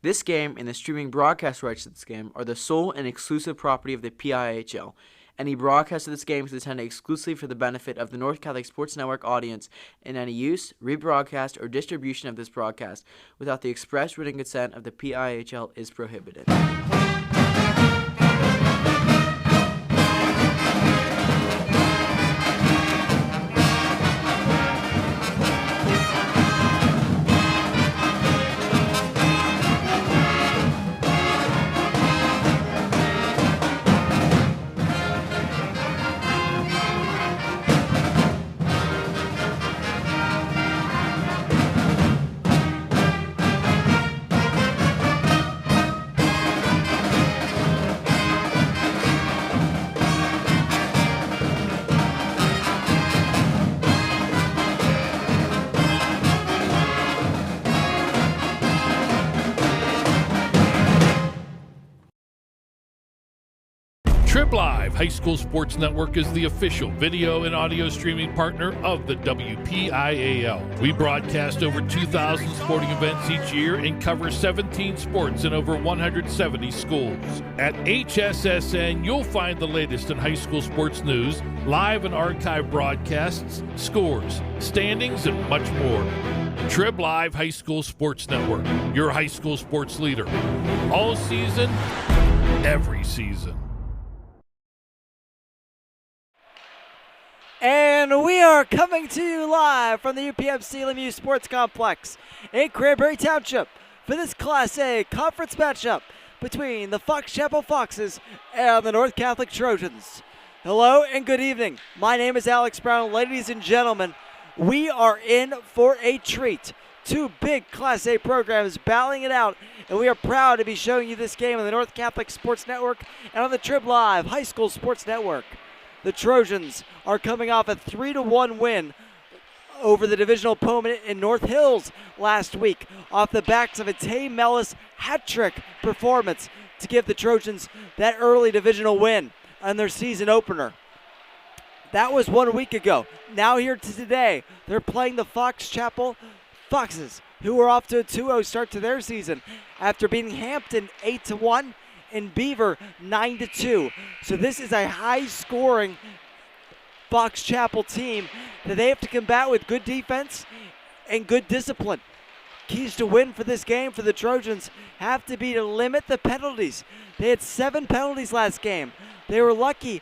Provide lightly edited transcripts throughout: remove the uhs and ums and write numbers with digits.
This game and the streaming broadcast rights to this game are the sole and exclusive property of the PIHL. Any broadcast of this game is intended exclusively for the benefit of the North Catholic Sports Network audience, and any use, rebroadcast, or distribution of this broadcast without the express written consent of the PIHL is prohibited. Trib Live High School Sports Network is the official video and audio streaming partner of the WPIAL. We broadcast over 2,000 sporting events each year and cover 17 sports in over 170 schools. At HSSN, you'll find the latest in high school sports news, live and archive broadcasts, scores, standings, and much more. Trib Live High School Sports Network, your high school sports leader. All season, every season. And we are coming to you live from the UPMC Lemieux Sports Complex in Cranberry Township for this Class A conference matchup between the Fox Chapel Foxes and the North Catholic Trojans. Hello and good evening. My name is Alex Brown. Ladies and gentlemen, we are in for a treat. Two big Class A programs battling it out, and we are proud to be showing you this game on the North Catholic Sports Network and on the Trib Live High School Sports Network. The Trojans are coming off a 3-1 win over the divisional opponent in North Hills last week off the backs of a Tay Mellis hat-trick performance to give the Trojans that early divisional win on their season opener. That was 1 week ago. Now here to today, they're playing the Fox Chapel Foxes, who are off to a 2-0 start to their season after beating Hampton 8-1 and Beaver 9-2. So this is a high-scoring Fox Chapel team that they have to combat with good defense and good discipline. Keys to win for this game for the Trojans have to be to limit the penalties. They had 7 penalties last game. They were lucky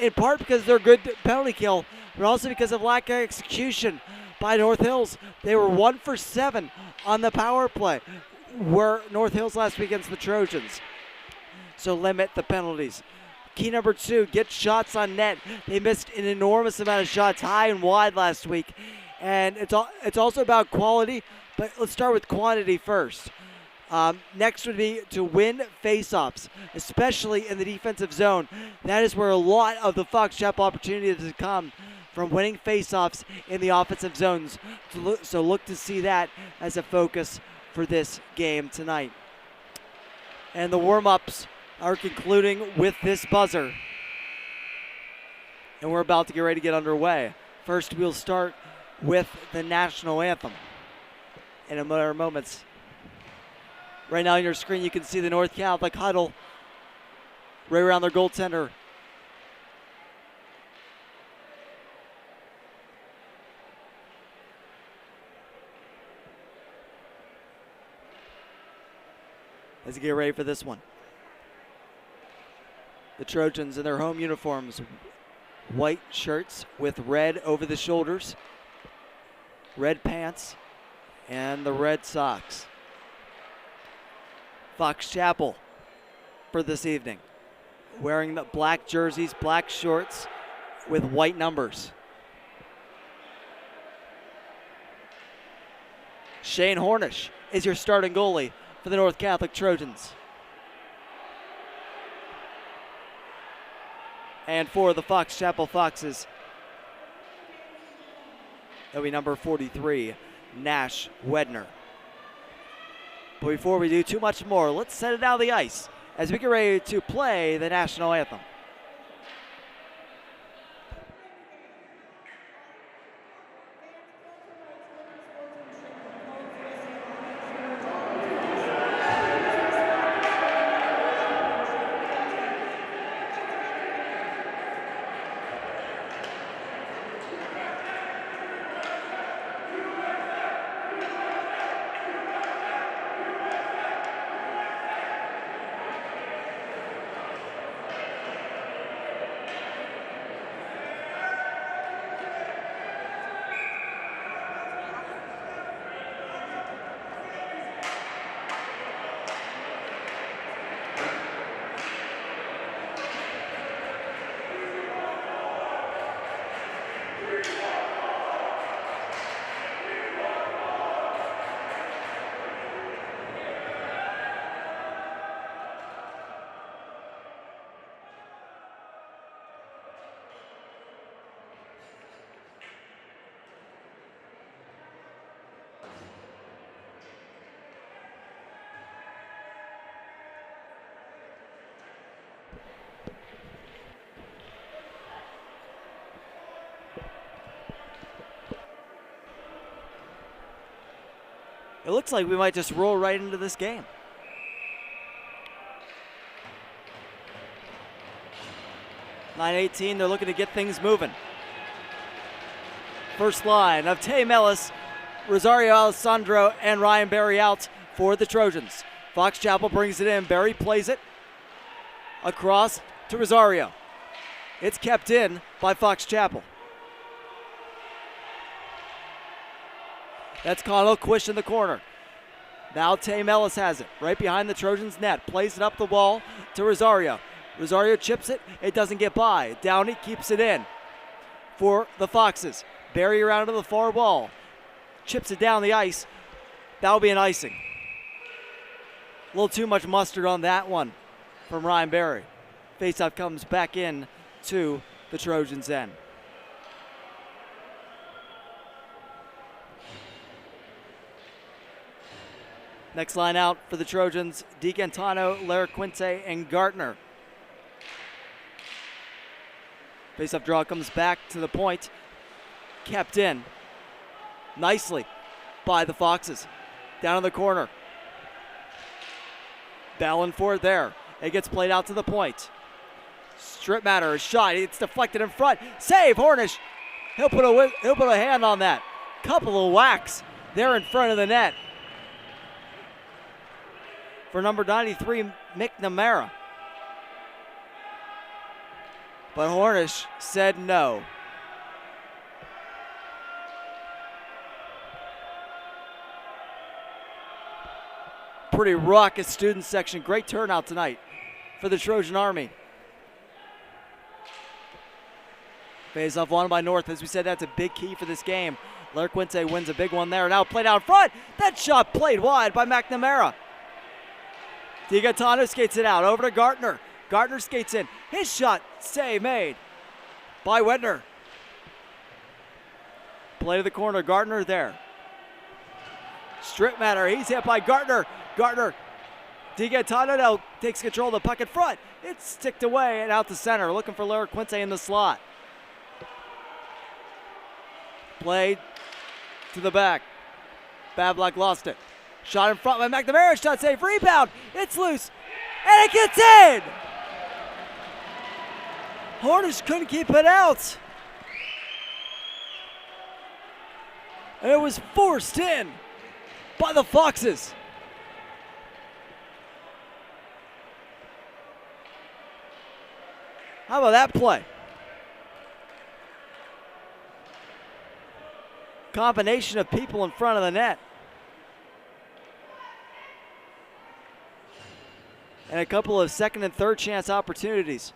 in part because of their good penalty kill, but also because of lack of execution by North Hills. They were 1 for 7 on the power play, were North Hills last week against the Trojans. So limit the penalties. Key number 2, get shots on net. They missed an enormous amount of shots high and wide last week. And it's also about quality, but let's start with quantity first. Next would be to win faceoffs, especially in the defensive zone. That is where a lot of the Fox Chapel opportunities have come, from winning faceoffs in the offensive zones. So look to see that as a focus for this game tonight. And the warm-ups are concluding with this buzzer. And we're about to get ready to get underway. First, we'll start with the national anthem in a matter of moments. Right now on your screen, you can see the North Catholic huddle right around their goaltender. As they get ready for this one. The Trojans in their home uniforms, white shirts with red over the shoulders, red pants, and the red socks. Fox Chapel for this evening, wearing the black jerseys, black shorts with white numbers. Shane Hornish is your starting goalie for the North Catholic Trojans. And for the Fox Chapel Foxes, that'll be number 43, Nash Wedner. But before we do too much more, let's set it out of the ice as we get ready to play the national anthem. It looks like we might just roll right into this game. .918, they're looking to get things moving. First line of Tay Ellis, Rosario Alessandro, and Ryan Berry out for the Trojans. Fox Chapel brings it in. Berry plays it across to Rosario. It's kept in by Fox Chapel. That's Connell Quish in the corner. Now Tay Ellis has it right behind the Trojans' net. Plays it up the wall to Rosario. Rosario chips it. It doesn't get by. Downey keeps it in for the Foxes. Berry around to the far wall. Chips it down the ice. That'll be an icing. A little too much mustard on that one from Ryan Berry. Faceoff comes back in to the Trojans' end. Next line out for the Trojans, DiCantano, Laraquinte, and Gartner. Faceoff draw comes back to the point. Kept in nicely by the Foxes. Down in the corner. Battling for it there. It gets played out to the point. Strip matter, a shot. It's deflected in front. Save, Hornish. He'll put a hand on that. Couple of whacks there in front of the net for number 93, McNamara. But Hornish said no. Pretty raucous student section. Great turnout tonight for the Trojan Army. Face-off won by North. As we said, that's a big key for this game. Laraquinte wins a big one there. Now played out front. That shot played wide by McNamara. DiGaetano skates it out over to Gartner. Gartner skates in. His shot, save made by Wedner. Play to the corner. Gartner there. Strip matter. He's hit by Gartner. Gartner. DiGaetano now takes control of the puck in front. It's sticked away and out to center. Looking for Laraquinte in the slot. Played to the back. Bablock lost it. Shot in front by McNamara. Shot save. Rebound. It's loose. And it gets in. Hornish couldn't keep it out. And it was forced in by the Foxes. How about that play? Combination of people in front of the net. And a couple of second and third chance opportunities.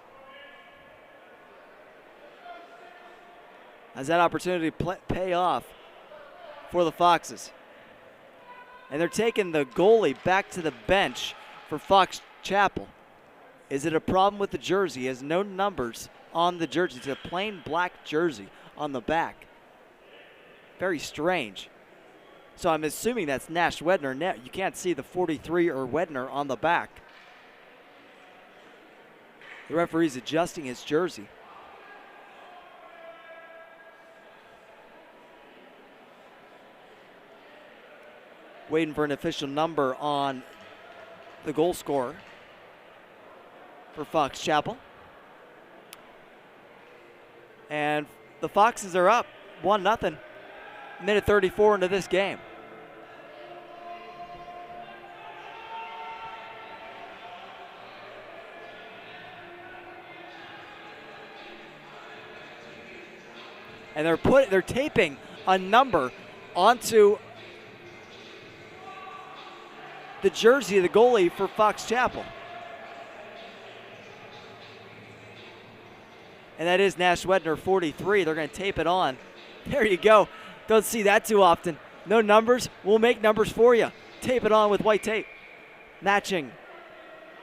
As that opportunity pay off for the Foxes. And they're taking the goalie back to the bench for Fox Chapel. Is it a problem with the jersey? He has no numbers on the jersey. It's a plain black jersey on the back. Very strange. So I'm assuming that's Nash Wedner. You can't see the 43 or Wedner on the back. The referee's adjusting his jersey. Waiting for an official number on the goal scorer for Fox Chapel. And the Foxes are up 1-0. Minute 34 into this game. And they're taping a number onto the jersey of the goalie for Fox Chapel. And that is Nash Wedner, 43. They're going to tape it on. There you go. Don't see that too often. No numbers. We'll make numbers for you. Tape it on with white tape. Matching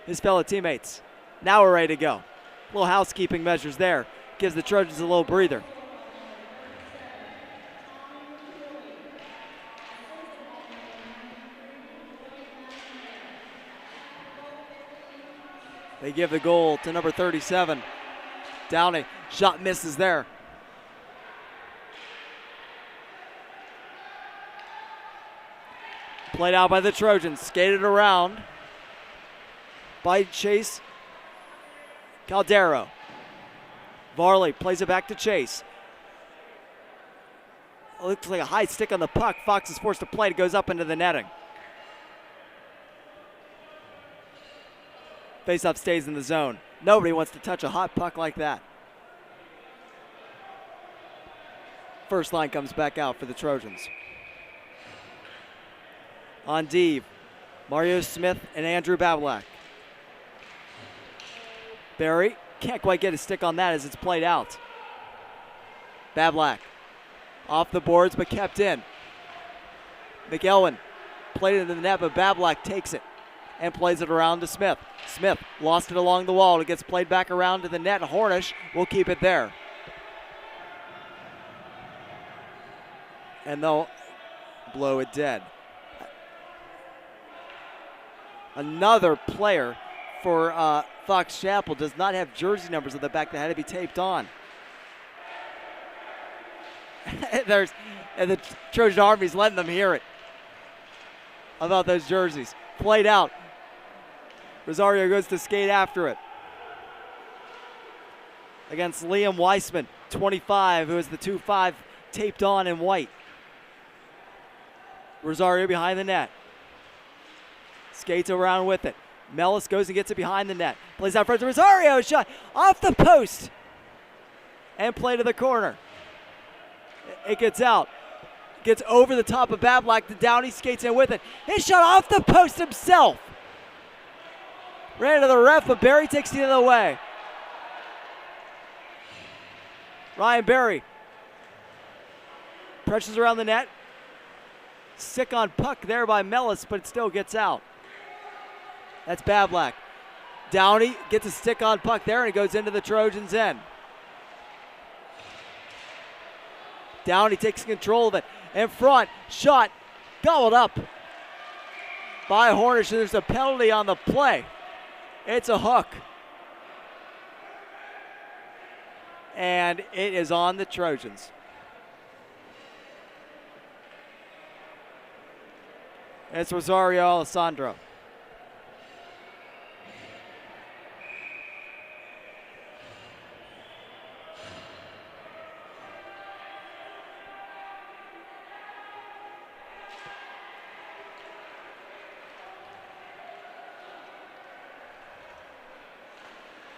his fellow teammates. Now we're ready to go. Little housekeeping measures there. Gives the Trojans a little breather. They give the goal to number 37. Downey. Shot misses there. Played out by the Trojans. Skated around by Chase Caldero. Varley plays it back to Chase. Looks like a high stick on the puck. Fox is forced to play. It goes up into the netting. Faceoff stays in the zone. Nobody wants to touch a hot puck like that. First line comes back out for the Trojans. On D, Mario Smith and Andrew Bablak. Barry can't quite get a stick on that as it's played out. Bablak off the boards but kept in. McElwain played it into the net, but Bablak takes it and plays it around to Smith. Smith lost it along the wall. It gets played back around to the net. Hornish will keep it there. And they'll blow it dead. Another player for Fox Chapel does not have jersey numbers on the back that had to be taped on. And the Trojan Army's letting them hear it about those jerseys. Played out. Rosario goes to skate after it against Liam Weissman, 25, who is the 2-5 taped on in white. Rosario behind the net. Skates around with it. Mellis goes and gets it behind the net. Plays out front to Rosario. Shot off the post. And play to the corner. It gets out. Gets over the top of Bablak to Downey. Skates in with it. His shot off the post himself. Ran into the ref, but Barry takes it the other way. Ryan Barry. Pressures around the net. Sick on puck there by Mellis, but it still gets out. That's Bablak. Downey gets a stick on puck there, and it goes into the Trojans' end. Downey takes control of it. In front, shot, gobbled up by Hornish. There's a penalty on the play. It's a hook. And it is on the Trojans. It's Rosario Alessandro.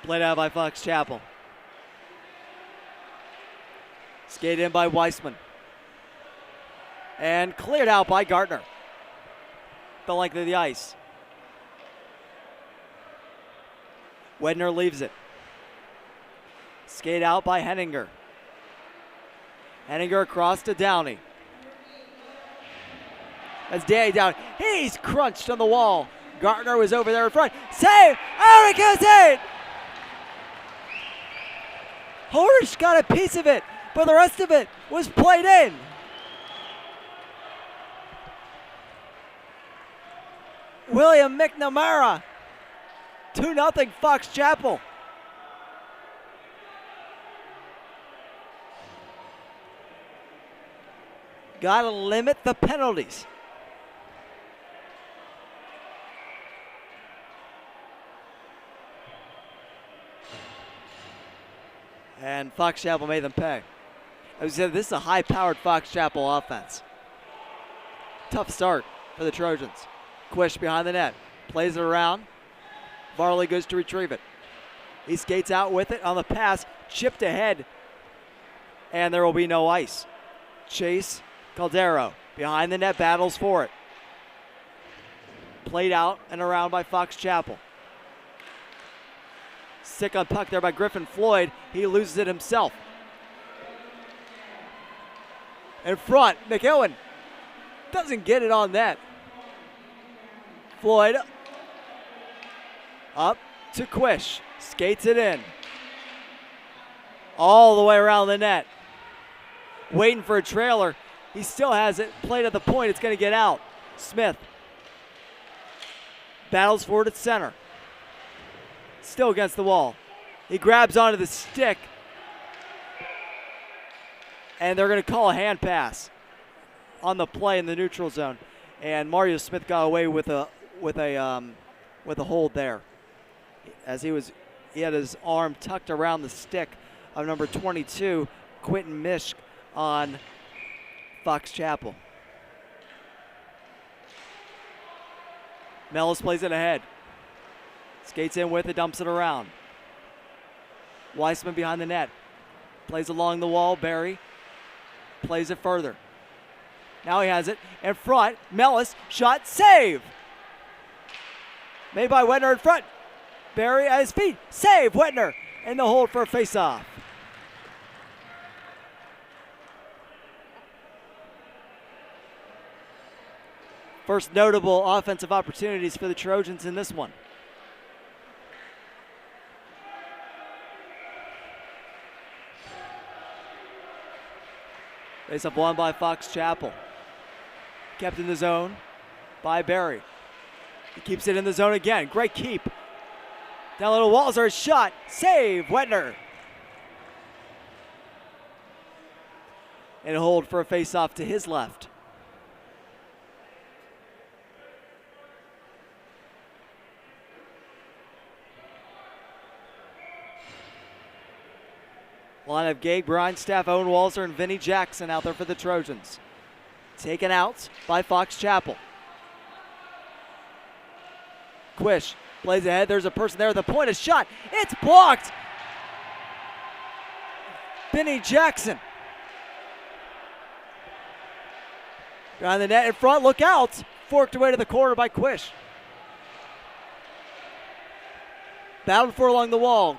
Played out by Fox Chapel. Skated in by Weissman. And cleared out by Gartner. The length of the ice. Wedner leaves it. Skate out by Henninger. Henninger across to Downey. That's Danny Downey. He's crunched on the wall. Gartner was over there in front. Save! Oh, it goes in! Hornish got a piece of it, but the rest of it was played in. William McNamara, 2-0 Fox Chapel. Got to limit the penalties. And Fox Chapel made them pay. As I said, this is a high-powered Fox Chapel offense. Tough start for the Trojans. Quish behind the net. Plays it around. Varley goes to retrieve it. He skates out with it on the pass. Chipped ahead. And there will be no ice. Chase Caldero behind the net, battles for it. Played out and around by Fox Chapel. Sick on puck there by Griffin Floyd. He loses it himself. In front, McElwain doesn't get it on net. Floyd up to Quish. Skates it in. All the way around the net. Waiting for a trailer. He still has it. Played at the point. It's going to get out. Smith battles for it at center. Still against the wall. He grabs onto the stick. And they're going to call a hand pass on the play in the neutral zone. And Mario Smith got away with a hold there, as he had his arm tucked around the stick of number 22, Quentin Mishk, on Fox Chapel. Mellis plays it ahead. Skates in with it, dumps it around. Weissman behind the net. Plays along the wall. Barry plays it further. Now he has it in front. Mellis, shot, save! Made by Wedner in front. Barry at his feet. Save, Wedner! In the hold for a face-off. First notable offensive opportunities for the Trojans in this one. Face-up won by Fox Chapel. Kept in the zone by Barry. He keeps it in the zone again. Great keep. Down little Walzer, shot. Save, Wedner. And a hold for a face-off to his left. Line of Gabe Grindstaff, Owen Walzer, and Vinnie Jackson out there for the Trojans. Taken out by Fox Chapel. Quish plays ahead. There's a person there at the point. A shot. It's blocked. Vinnie Jackson. Behind the net in front. Look out. Forked away to the corner by Quish. Battled for along the wall.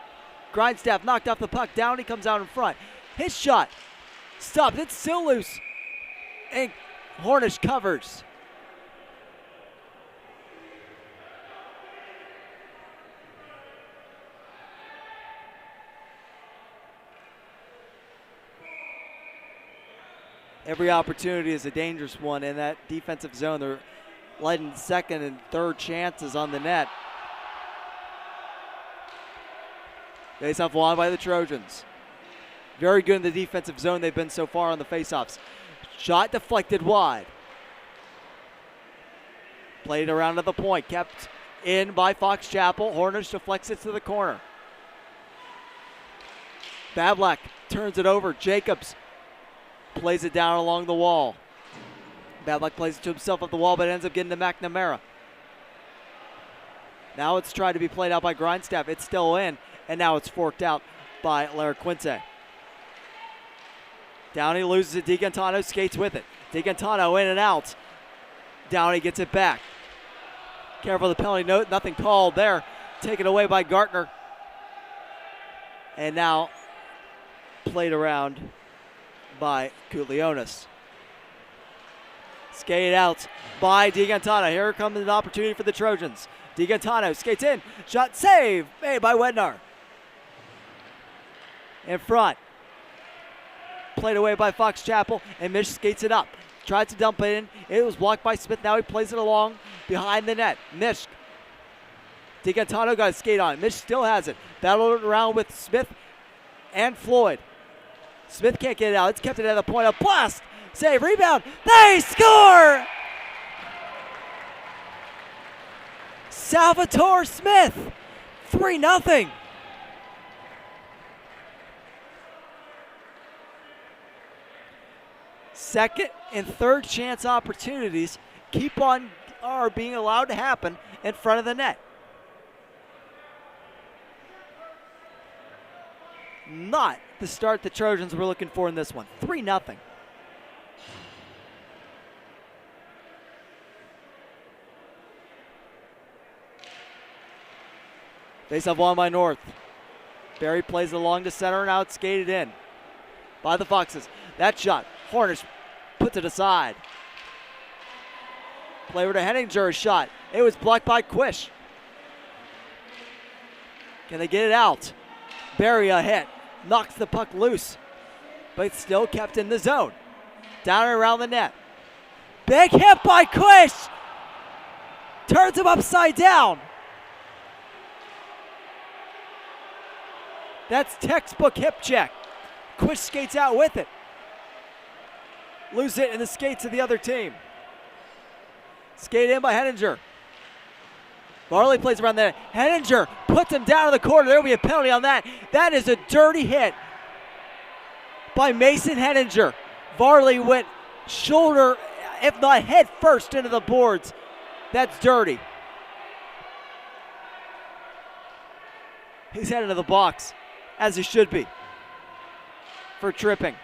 Grindstaff knocked off the puck. Down, he comes out in front. His shot stopped. It's still loose. And Hornish covers. Every opportunity is a dangerous one in that defensive zone. They're lighting second and third chances on the net. Face-off won by the Trojans. Very good in the defensive zone they've been so far on the face-offs. Shot deflected wide. Played around to the point. Kept in by Fox Chapel. Hornish deflects it to the corner. Bablak turns it over. Jacobs plays it down along the wall. Bablak plays it to himself up the wall, but ends up getting to McNamara. Now it's tried to be played out by Grindstaff. It's still in. And now it's forked out by Lara Quinte. Downey loses it. DiGantano skates with it. DiGantano in and out. Downey gets it back. Careful of the penalty note. Nothing called there. Taken away by Gartner. And now played around by Kutlionis. Skated out by DiGantano. Here comes an opportunity for the Trojans. DiGantano skates in. Shot save made by Wednar. In front. Played away by Fox Chapel, and Mish skates it up. Tried to dump it in. It was blocked by Smith. Now he plays it along behind the net. Mish. DiGantano got a skate on it. Mish still has it. Battled it around with Smith and Floyd. Smith can't get it out. It's kept it at the point. A blast. Save. Rebound. They score! Salvatore Smith. 3-0. Second and third chance opportunities are being allowed to happen in front of the net. Not the start the Trojans were looking for in this one. 3-0. Face-off won by North. Barry plays along to center and out, skated in by the Foxes. That shot, Hornish puts it aside. Play over to Henninger's shot. It was blocked by Quish. Can they get it out? Barry a hit. Knocks the puck loose. But it's still kept in the zone. Down and around the net. Big hit by Quish. Turns him upside down. That's textbook hip check. Quish skates out with it. Lose it in the skates of the other team. Skated in by Henninger. Varley plays around there. Henninger puts him down in the corner. There will be a penalty on that. That is a dirty hit by Mason Henninger. Varley went shoulder, if not head first, into the boards. That's dirty. He's headed to the box, as he should be, for tripping.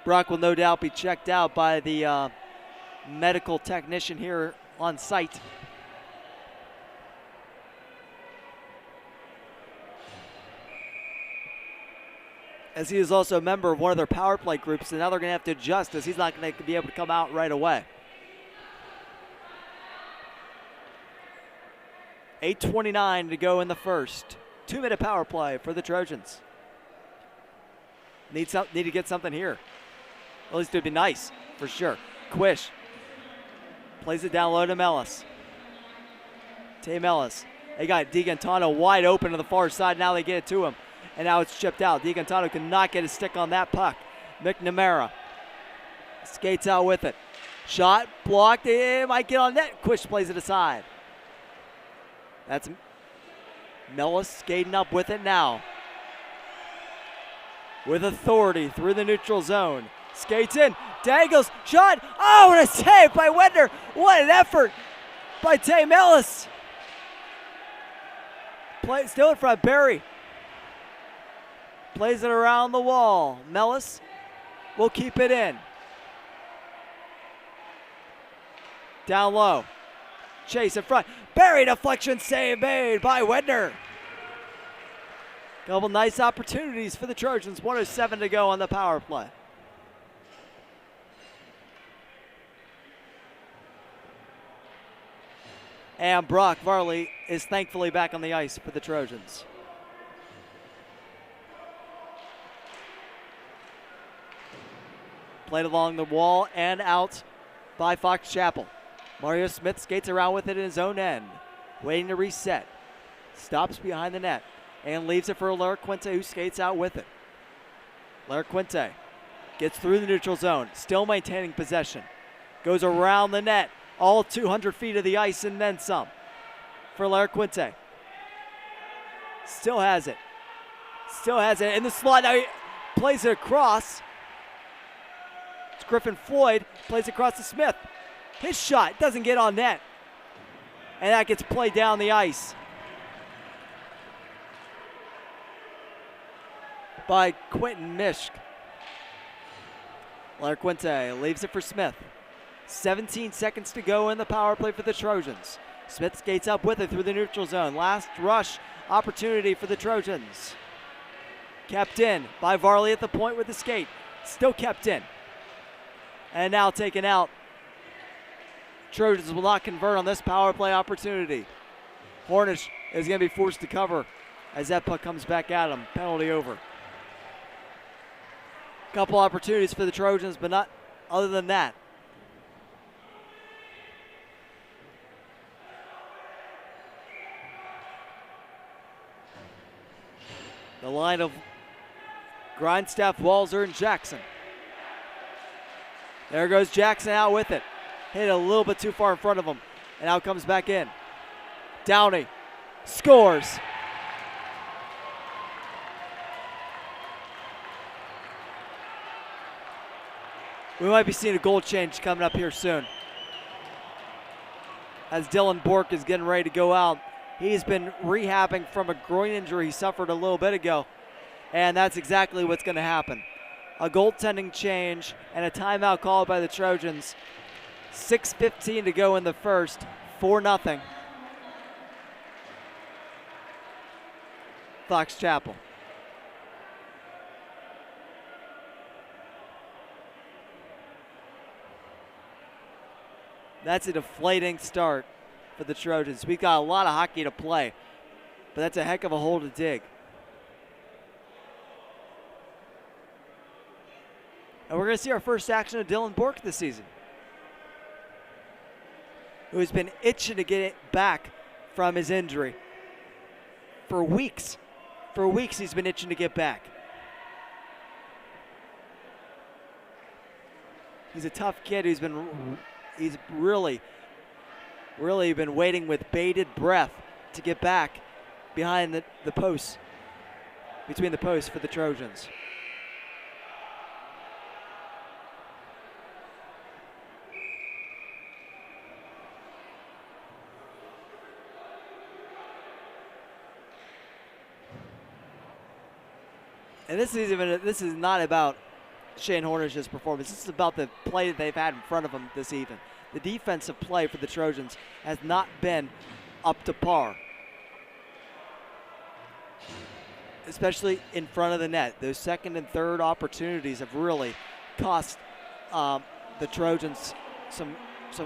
Brock will no doubt be checked out by the medical technician here on site. As he is also a member of one of their power play groups, and now they're going to have to adjust as he's not going to be able to come out right away. 8:29 to go in the first. 2-minute power play for the Trojans. Need to get something here. At least it would be nice, for sure. Quish plays it down low to Mellis. Tay Mellis. They got DiGantano wide open to the far side. Now they get it to him. And now it's chipped out. DiGantano cannot get a stick on that puck. McNamara skates out with it. Shot blocked. It might get on net. Quish plays it aside. That's Mellis skating up with it now. With authority through the neutral zone. Skates in, dangles, shot. Oh, what a save by Wender. What an effort by Tay Mellis. Play still in front, Barry. Plays it around the wall. Mellis will keep it in. Down low. Chase in front. Barry deflection save made by Wender. Couple nice opportunities for the Trojans. 1:07 to go on the power play. And Brock Varley is thankfully back on the ice for the Trojans. Played along the wall and out by Fox Chapel. Mario Smith skates around with it in his own end. Waiting to reset. Stops behind the net and leaves it for Larquinte, who skates out with it. Larquinte gets through the neutral zone, still maintaining possession. Goes around the net, all 200 feet of the ice and then some for Larquinte. Still has it. Still has it in the slot. Now he plays it across. It's Griffin Floyd, plays across to Smith. His shot doesn't get on net. And that gets played down the ice by Quentin Mishk. Larquinte leaves it for Smith. 17 seconds to go in the power play for the Trojans. Smith skates up with it through the neutral zone. Last rush opportunity for the Trojans. Kept in by Varley at the point with the skate. Still kept in. And now taken out. Trojans will not convert on this power play opportunity. Hornish is going to be forced to cover as that puck comes back at him. Penalty over. Couple opportunities for the Trojans, but not other than that. The line of Grindstaff, Walzer, and Jackson. There goes Jackson out with it. Hit a little bit too far in front of him. And now comes back in. Downey scores. We might be seeing a goal change coming up here soon. As Dylan Bork is getting ready to go out. He's been rehabbing from a groin injury he suffered a little bit ago. And that's exactly what's going to happen. A goaltending change and a timeout called by the Trojans. 6:15 to go in the first. 4-0. Fox Chapel. That's a deflating start for the Trojans. We've got a lot of hockey to play, but that's a heck of a hole to dig. And we're going to see our first action of Dylan Bork this season, who has been itching to get it back from his injury. For weeks. For weeks he's been itching to get back. He's a tough kid he's really been waiting with bated breath to get back behind the posts, between the posts for the Trojans. And this is not about Shane Hornish's performance. This is about the play that they've had in front of them this evening. The defensive play for the Trojans has not been up to par, especially in front of the net. Those second and third opportunities have really cost the Trojans some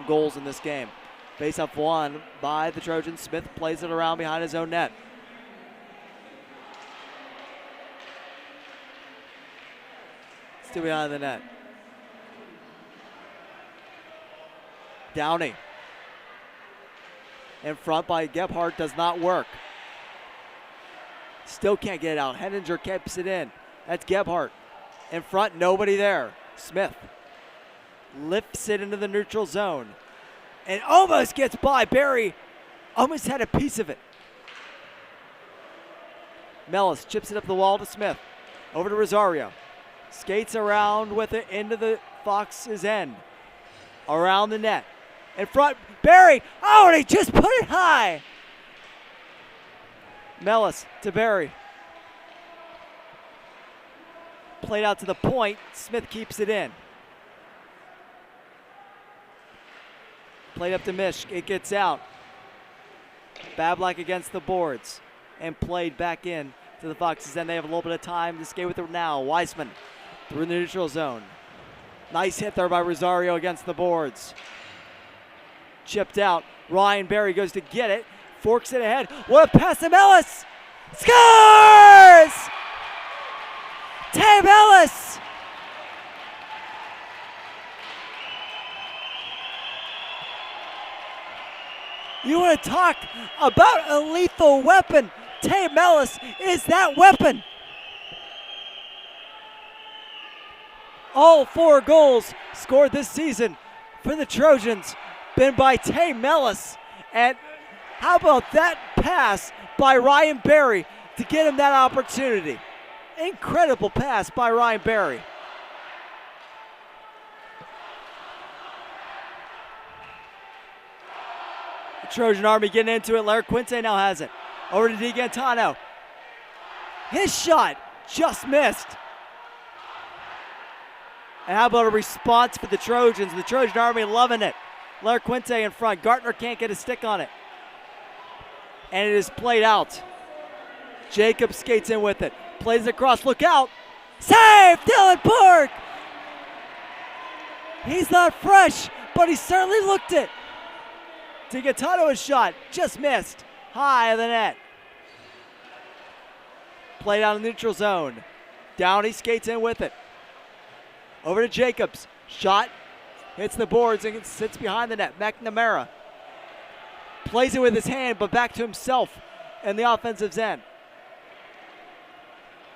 goals in this game. Face-off won by the Trojans. Smith plays it around behind his own net. Still behind the net. Downey. In front by Gebhardt, does not work. Still can't get it out. Henninger keeps it in. That's Gebhardt. In front, nobody there. Smith lifts it into the neutral zone and almost gets by. Barry almost had a piece of it. Mellis chips it up the wall to Smith. Over to Rosario. Skates around with it into the Fox's end. Around the net. In front, Barry. Oh, and he just put it high. Mellis to Barry. Played out to the point. Smith keeps it in. Played up to Mish. It gets out. Bablak against the boards. And played back in to the Foxes. Then they have a little bit of time to skate with it now. Weissman through the neutral zone. Nice hit there by Rosario against the boards. Chipped out. Ryan Barry goes to get it. Forks it ahead. What a pass to Ellis! Scores! Tab Ellis! You want to talk about a lethal weapon? Tab Ellis is that weapon. All 4 goals scored this season for the Trojans been by Tay Mellis. And how about that pass by Ryan Barry to get him that opportunity? Incredible pass by Ryan Barry. The Trojan Army getting into it. Larry Quinte now has it. Over to DiGantano. His shot just missed. And how about a response for the Trojans? The Trojan Army loving it. Larry Quinte in front. Gartner can't get a stick on it. And it is played out. Jacob skates in with it. Plays it across. Look out. Save! Dylan Borg! He's not fresh, but he certainly looked it. DiGantano's shot just missed. High of the net. Played out in the neutral zone. Downey skates in with it. Over to Jacobs. Shot. Hits the boards and sits behind the net. McNamara. Plays it with his hand, but back to himself in the offensive end.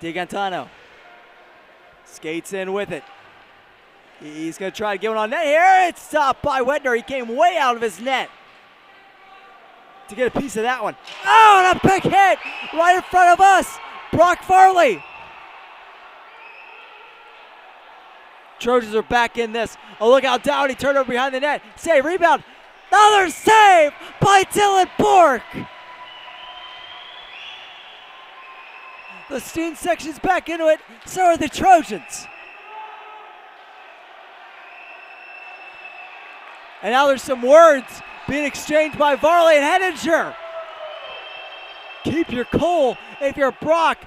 DiGantano. Skates in with it. He's going to try to get one on net here. It's stopped by Wedner. He came way out of his net to get a piece of that one. Oh, and a big hit right in front of us. Brock Farley. Trojans are back in this. Oh, look out, Downey turned over behind the net. Save, rebound. Another save by Dylan Bork. The student section's back into it. So are the Trojans. And now there's some words being exchanged by Varley and Henninger. Keep your cool if you're Brock.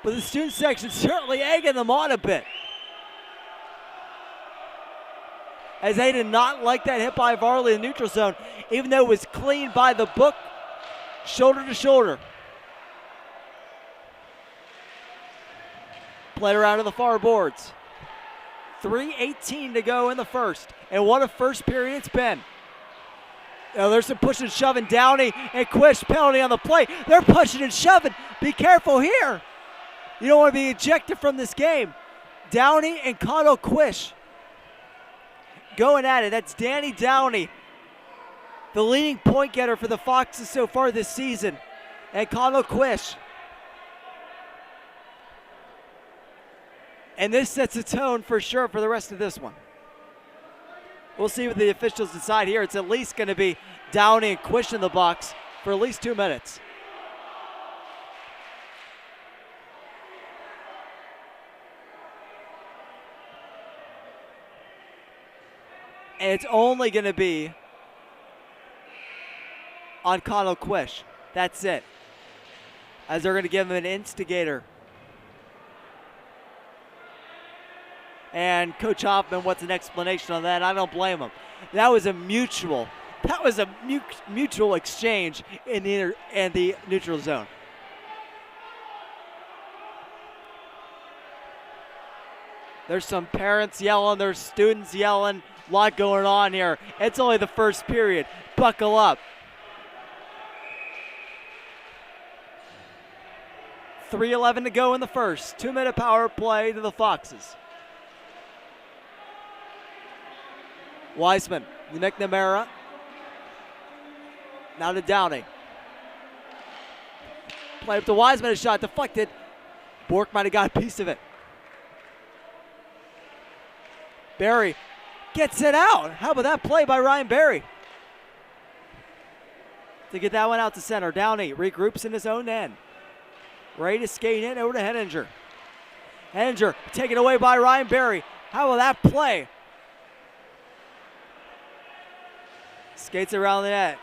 But the student section certainly egging them on a bit, as they did not like that hit by Varley in the neutral zone, even though it was clean by the book, shoulder to shoulder. Played around to the far boards. 3:18 to go in the first, and what a first period it's been. Now there's some pushing and shoving. Downey and Quish, penalty on the play. They're pushing and shoving. Be careful here. You don't want to be ejected from this game. Downey and Connell Quish. going at it. That's Danny Downey, the leading point getter for the Foxes so far this season, and Connell Quish. And this sets a tone for sure for the rest of this one. We'll see what the officials decide here. It's at least going to be Downey and Quish in the box for at least 2 minutes. And it's only going to be on Connell Quish. That's it. As they're going to give him an instigator. And Coach Hoffman wants an explanation on that. I don't blame him. That was a mutual exchange in the neutral zone. There's some parents yelling, there's students yelling, a lot going on here. It's only the first period. Buckle up. 3:11 to go in the first. 2-minute power play to the Foxes. Wiseman, McNamara. Now to Downey. Play up to Wiseman, a shot deflected. Bork might have got a piece of it. Barry gets it out. How about that play by Ryan Barry? To get that one out to center. Downey regroups in his own end. Ready to skate in over to Henninger. Henninger taken away by Ryan Barry. How about that play? Skates around the net.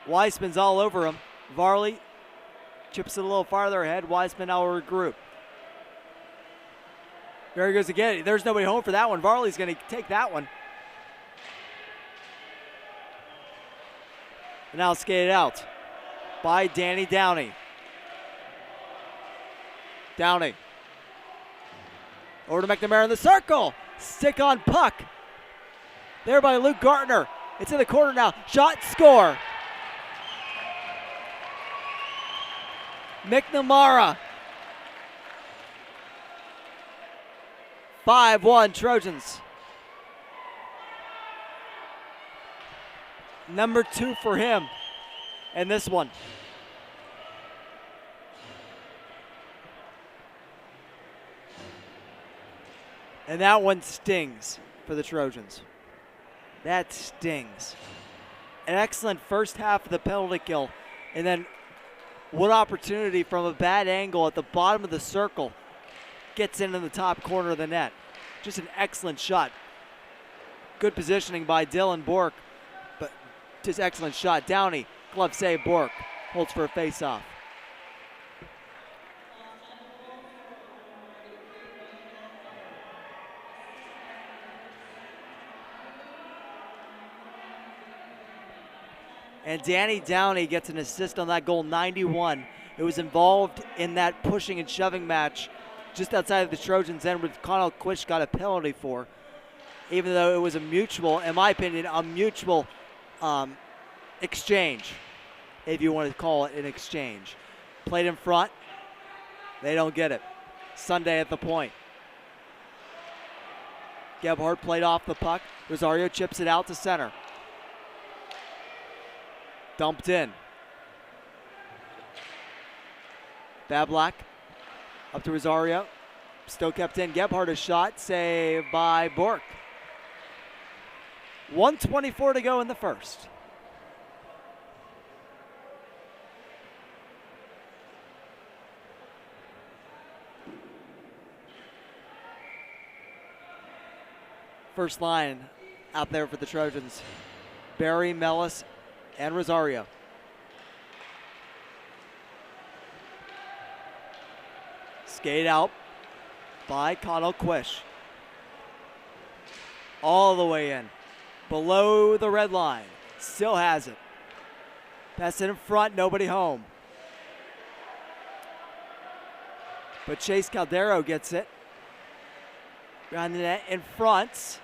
Weissman's all over him. Varley chips it a little farther ahead. Weissman now will regroup. There he goes again. There's nobody home for that one. Varley's going to take that one. And now skated out by Danny Downey. Downey. Over to McNamara in the circle. Stick on puck. There by Luke Gartner. It's in the corner now. Shot, score. McNamara. 5-1 Trojans. Number 2 for him in this one. And that one stings for the Trojans. That stings. An excellent first half of the penalty kill. And then what opportunity from a bad angle at the bottom of the circle gets into the top corner of the net. Just an excellent shot. Good positioning by Dylan Bork, but just excellent shot. Downey, glove save, Bork holds for a face-off. And Danny Downey gets an assist on that goal, 91. It was involved in that pushing and shoving match just outside of the Trojans' end, which Connell Quish got a penalty for, even though it was a mutual, in my opinion, a mutual exchange, if you want to call it an exchange. Played in front. They don't get it. Sunday at the point. Gebhardt played off the puck. Rosario chips it out to center. Dumped in. Bablak up to Rosario. Still kept in. Gebhardt a shot. Saved by Bork. 1:24 to go in the first. First line out there for the Trojans. Barry, Mellis, and Rosario. Skate out by Connell Quish. All the way in. Below the red line. Still has it. Pass it in front, nobody home. But Chase Caldero gets it. Behind the net, in front.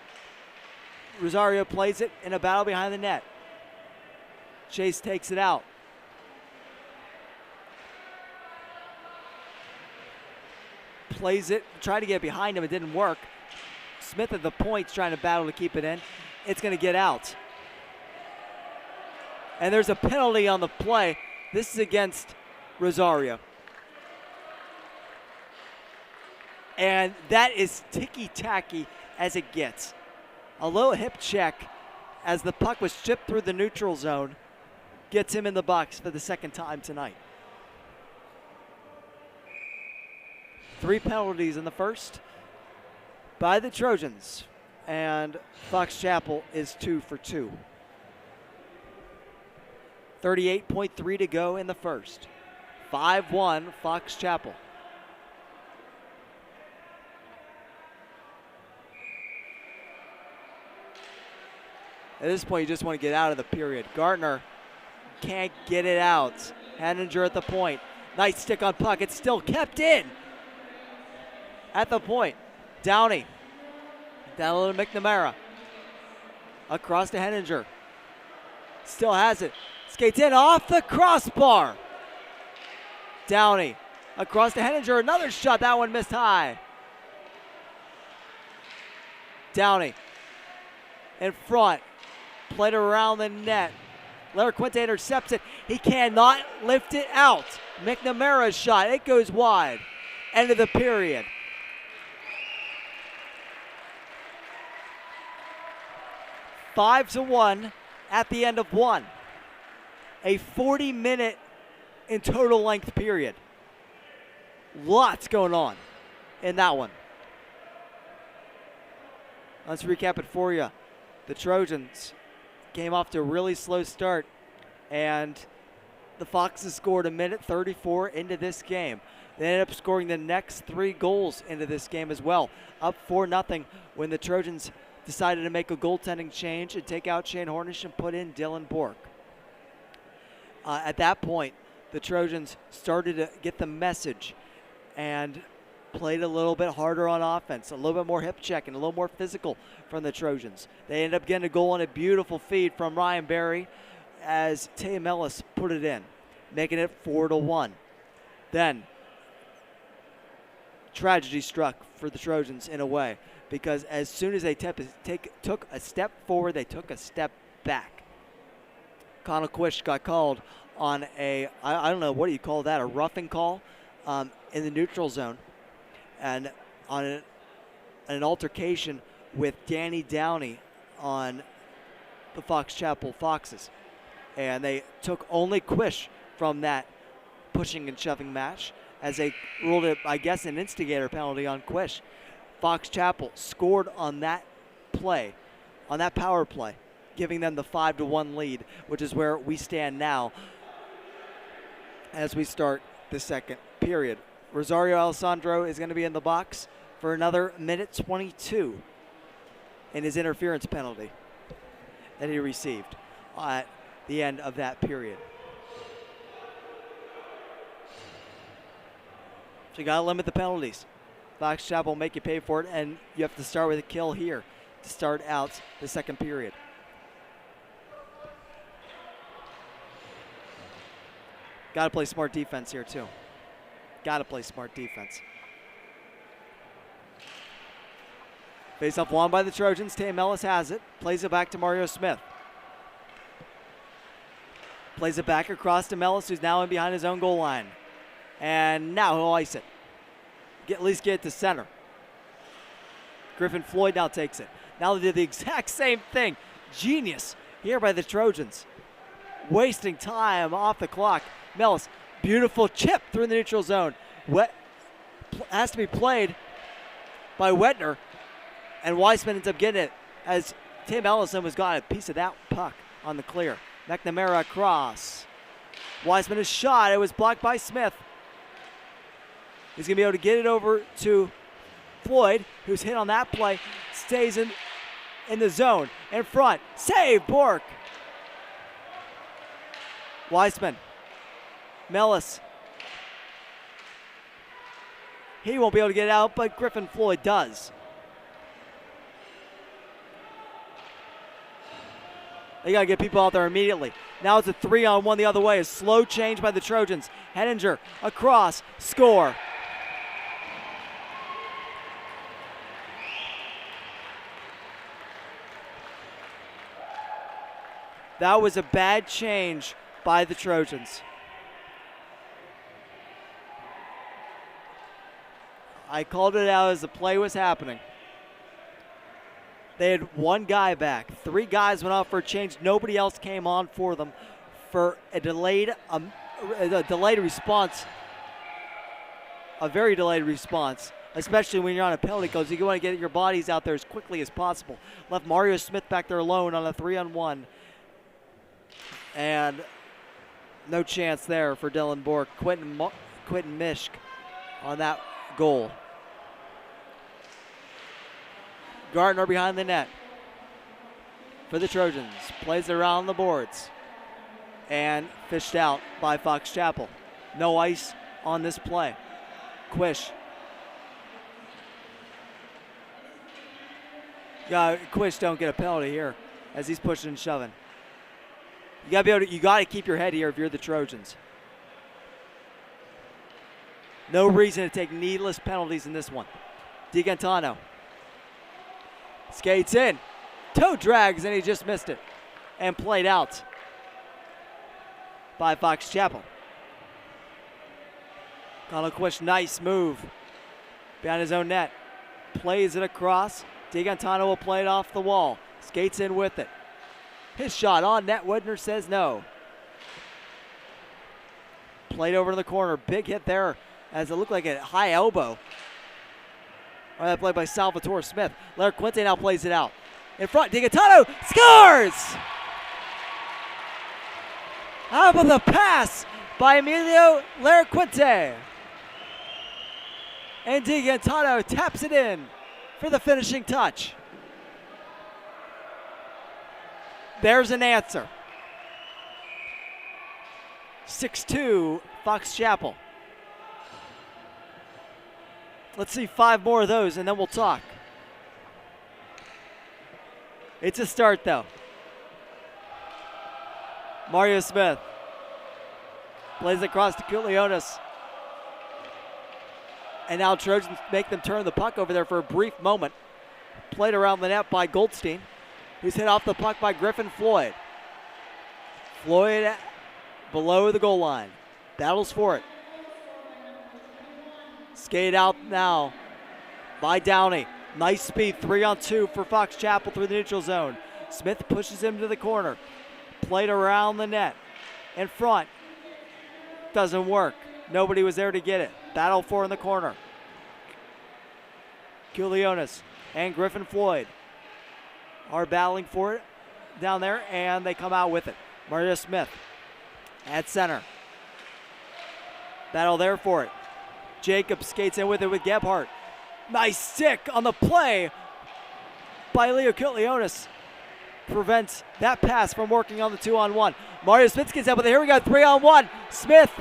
Rosario plays it in a battle behind the net. Chase takes it out. Plays it, tried to get behind him, it didn't work. Smith at the points trying to battle to keep it in. It's going to get out. And there's a penalty on the play. This is against Rosario. And that is ticky-tacky as it gets. A low hip check as the puck was chipped through the neutral zone gets him in the box for the second time tonight. 3 penalties in the first by the Trojans, and Fox Chapel is 2 for 2. 38.3 to go in the first. 5-1 Fox Chapel. At this point, you just want to get out of the period. Gartner can't get it out. Henninger at the point. Nice stick on puck. It's still kept in. At the point, Downey. Down to McNamara. Across to Henninger. Still has it. Skates in off the crossbar. Downey. Across to Henninger. Another shot. That one missed high. Downey. In front. Played around the net. Larry Quinte intercepts it. He cannot lift it out. McNamara's shot. It goes wide. End of the period. Five to 1 at the end of one. A 40-minute in total length period. Lots going on in that one. Let's recap it for you. The Trojans came off to a really slow start, and the Foxes scored 1:34 into this game. They ended up scoring the next 3 goals into this game as well. Up 4-0 when the Trojans decided to make a goaltending change and take out Shane Hornish and put in Dylan Bork. At that point, the Trojans started to get the message and played a little bit harder on offense, a little bit more hip check and a little more physical from the Trojans. They ended up getting a goal on a beautiful feed from Ryan Berry as Tatum Ellis put it in, making it 4-1. Then, tragedy struck for the Trojans in a way, because as soon as they took a step forward, they took a step back. Connell Quish got called on I don't know, what do you call that, a roughing call in the neutral zone, and on an altercation with Danny Downey on the Fox Chapel Foxes. And they took only Quish from that pushing and shoving match as they ruled it, I guess, an instigator penalty on Quish. Fox Chapel scored on that play, on that power play, giving them the 5-1 lead, which is where we stand now as we start the second period. Rosario Alessandro is going to be in the box for another 1:22 in his interference penalty that he received at the end of that period. So you got to limit the penalties. Fox Chapel will make you pay for it, and you have to start with a kill here to start out the second period. Got to play smart defense here too. Got to play smart defense. Face up won by the Trojans. Tatum Ellis has it. Plays it back to Mario Smith. Plays it back across to Ellis, who's now in behind his own goal line. And now he'll ice it. At least get it to center. Griffin Floyd now takes it. Now they did the exact same thing. Genius here by the Trojans. Wasting time off the clock. Mellis, beautiful chip through the neutral zone. Has to be played by Wetner, and Weissman ends up getting it as Tim Ellison has got a piece of that puck on the clear. McNamara across. Weissman is shot. It was blocked by Smith. He's going to be able to get it over to Floyd, who's hit on that play. Stays in the zone. In front. Save, Bork. Weissman. Mellis. He won't be able to get it out, but Griffin Floyd does. They got to get people out there immediately. Now it's a 3-on-1 the other way. A slow change by the Trojans. Henninger across. Score. That was a bad change by the Trojans. I called it out as the play was happening. They had one guy back. 3 guys went off for a change. Nobody else came on for them for a delayed response. A very delayed response, especially when you're on a penalty, because you want to get your bodies out there as quickly as possible. Left Mario Smith back there alone on a 3-on-1. And no chance there for Dylan Bork. Quentin Mishk on that goal. Gardner behind the net for the Trojans. Plays around the boards. And fished out by Fox Chapel. No ice on this play. Quish. Quish don't get a penalty here as he's pushing and shoving. You gotta keep your head here if you're the Trojans. No reason to take needless penalties in this one. DiGantano skates in, toe drags, and he just missed it. And played out by Fox Chapel. Connell Quish, nice move behind his own net. Plays it across. DiGantano will play it off the wall. Skates in with it. His shot on net. Widner says no. Played over to the corner. Big hit there as it looked like a high elbow. Or that play by Salvatore Smith. Larry Quinte now plays it out. In front, DiGantano scores! How about the pass by Emilio Larquinte? And DiGantano taps it in for the finishing touch. There's an answer. 6-2, Fox Chapel. Let's see 5 more of those and then we'll talk. It's a start though. Mario Smith plays across to Kutlionis. And now Trojans make them turn the puck over there for a brief moment. Played around the net by Goldstein, who's hit off the puck by Griffin Floyd. Floyd below the goal line. Battles for it. Skate out now by Downey. Nice speed, 3-on-2 for Fox Chapel through the neutral zone. Smith pushes him to the corner. Played around the net. In front. Doesn't work. Nobody was there to get it. Battle for in the corner. Kutlionis and Griffin Floyd are battling for it down there, and they come out with it. Mario Smith at center. Battle there for it. Jacob skates in with it with Gebhardt. Nice stick on the play by Leo Kutlionis. Prevents that pass from working on the 2-on-1. Mario Smith gets out, but here we go, 3-on-1. Smith.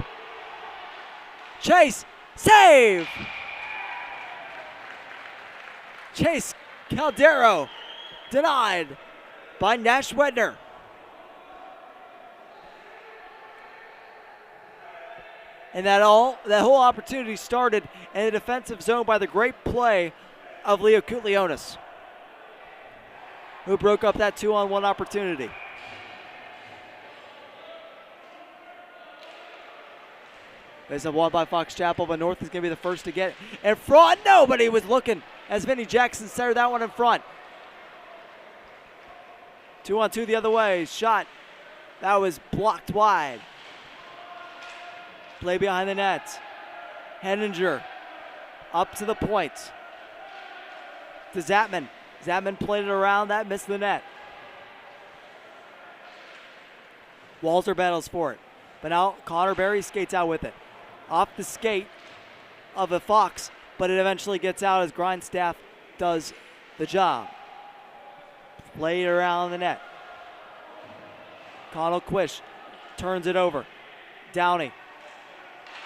Chase. Save! Chase Caldero denied by Nash Wedner. And that whole opportunity started in the defensive zone by the great play of Leo Kutlionis, who broke up that 2-on-1 opportunity. There's a one by Fox Chapel, but North is going to be the first to get it. In front, nobody was looking as Vinny Jackson centered that one in front. 2-on-2 the other way. Shot. That was blocked wide. Play behind the net. Henninger up to the point. To Zatman. Zatman played it around. That missed the net. Walter battles for it. But now Connor Berry skates out with it. Off the skate of a Fox, but it eventually gets out as Grindstaff does the job. Played around the net. Connell Quish turns it over. Downey.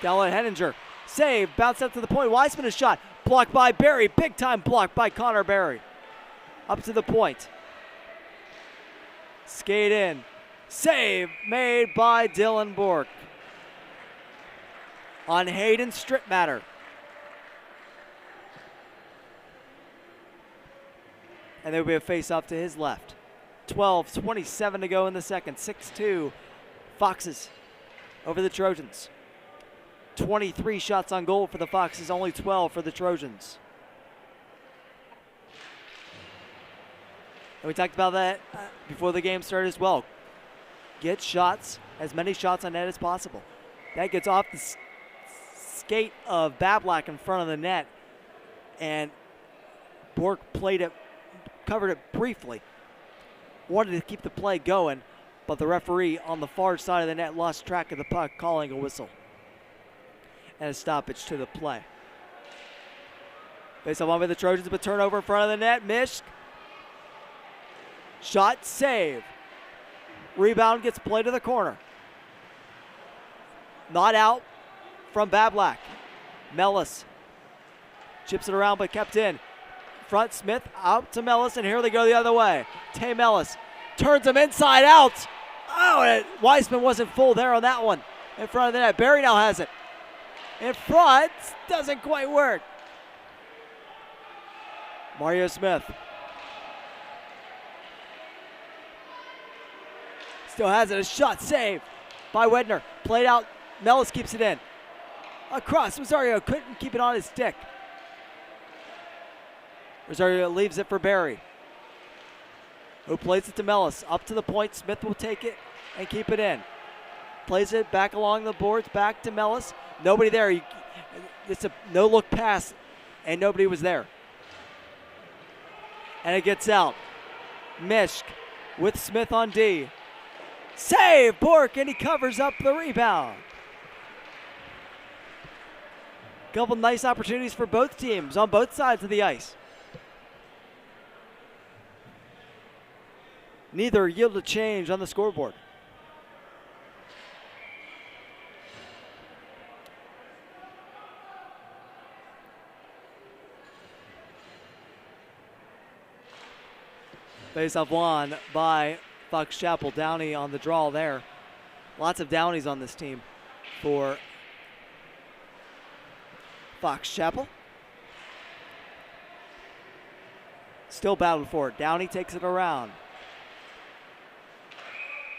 Down Henninger. Save. Bounce up to the point. Weissman a shot. Blocked by Berry. Big time block by Connor Berry. Up to the point. Skate in. Save made by Dylan Bork on Hayden Strittmatter. And there will be a face-off to his left. 12:27 to go in the second. 6-2 Foxes over the Trojans. 23 shots on goal for the Foxes, only 12 for the Trojans. And we talked about that before the game started as well. Get shots, as many shots on net as possible. That gets off the skate of Bablak in front of the net, and Bork played it, covered it briefly. Wanted to keep the play going, but the referee on the far side of the net lost track of the puck, calling a whistle and a stoppage to the play. Face off on by the Trojans, but turnover in front of the net. Mishk. Shot, save. Rebound gets played to the corner. Not out from Bablak. Mellis chips it around but kept in. Front, Smith out to Mellis, and here they go the other way. Tay Mellis turns him inside out. Oh, and Weissman wasn't full there on that one. In front of the net. Barry now has it. In front, doesn't quite work. Mario Smith. Still has it, a shot save by Wedner. Played out, Mellis keeps it in. Across, Rosario couldn't keep it on his stick. Rosario leaves it for Barry, who plays it to Mellis. Up to the point, Smith will take it and keep it in. Plays it back along the boards, back to Mellis. Nobody there. It's a no-look pass, and nobody was there. And it gets out. Mishk with Smith on D. Save, Bork, and he covers up the rebound. Couple nice opportunities for both teams on both sides of the ice. Neither yielded a change on the scoreboard. Face-off won by Fox Chapel. Downey on the draw there. Lots of Downeys on this team for Fox Chapel. Still battling for it. Downey takes it around.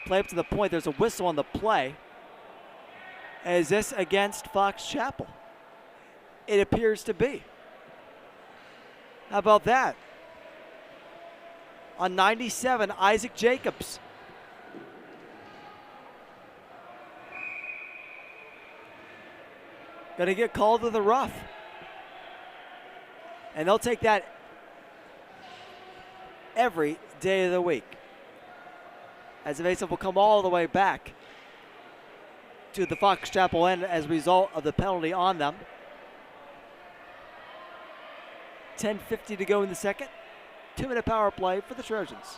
Play up to the point. There's a whistle on the play. Is this against Fox Chapel? It appears to be. How about that? On 97, Isaac Jacobs. Gonna get called to the rough. And they'll take that every day of the week, as the faceoff will come all the way back to the Fox Chapel end as a result of the penalty on them. 10:50 to go in the second. 2-minute power play for the Trojans.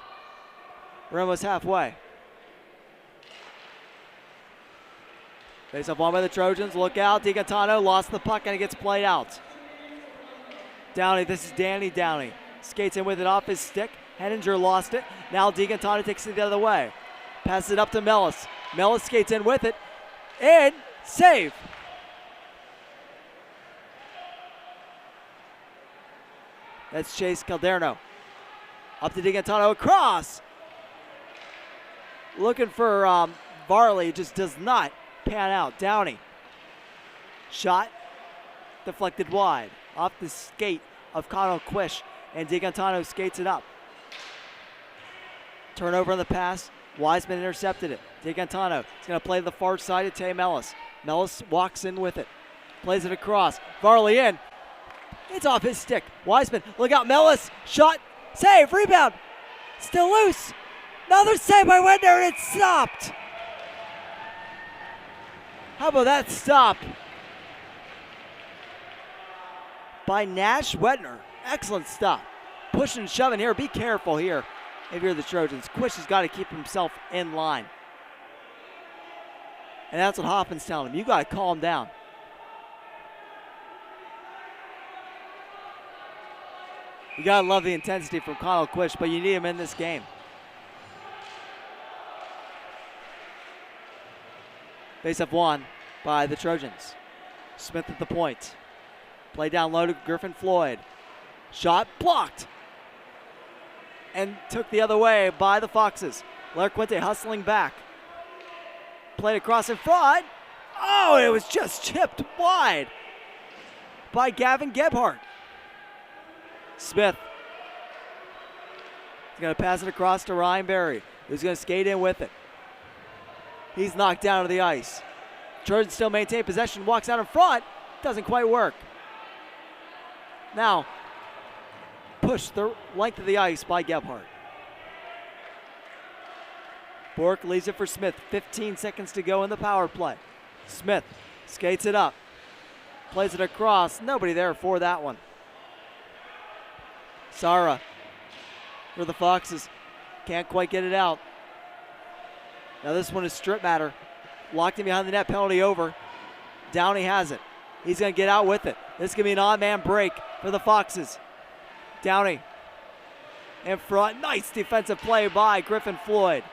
We're almost halfway. Face-off won by the Trojans. Look out. DiGantano lost the puck and it gets played out. Downey, this is Danny Downey. Skates in with it off his stick. Henninger lost it. Now DiGantano takes it the other way. Passes it up to Mellis. Mellis skates in with it. And save. That's Chase Calderno. Up to DiGantano, across. Looking for Varley, just does not pan out. Downey. Shot deflected wide. Off the skate of Connell Quish, and DiGantano skates it up. Turnover on the pass. Wiseman intercepted it. DiGantano is going to play the far side to Tay Mellis. Mellis walks in with it. Plays it across. Varley in. It's off his stick. Wiseman, look out. Mellis, shot. Save, rebound, still loose. Another save by Wedner, and it's stopped. How about that stop by Nash Wedner? Excellent stop. Pushing and shoving here. Be careful here if you're the Trojans. Quish has got to keep himself in line. And that's what Hoffman's telling him. You got to calm down. You gotta love the intensity from Connell Quish, but you need him in this game. Face-off won by the Trojans. Smith at the point. Play down low to Griffin Floyd. Shot blocked. and took the other way by the Foxes. Larquente hustling back. Played across in front. Oh, it was just chipped wide by Gavin Gebhardt. Smith is going to pass it across to Ryan Berry, who's going to skate in with it. He's knocked down to the ice. Trojans still maintain possession, walks out in front. Doesn't quite work. Now, pushed the length of the ice by Gebhardt. Bork leaves it for Smith. 15 seconds to go in the power play. Smith skates it up. Plays it across. Nobody there for that one. Sara for the Foxes. Can't quite get it out. Now this one is strip matter. Locked in behind the net, penalty over. Downey has it. He's going to get out with it. This is going to be an odd man break for the Foxes. Downey in front. Nice defensive play by Griffin Floyd.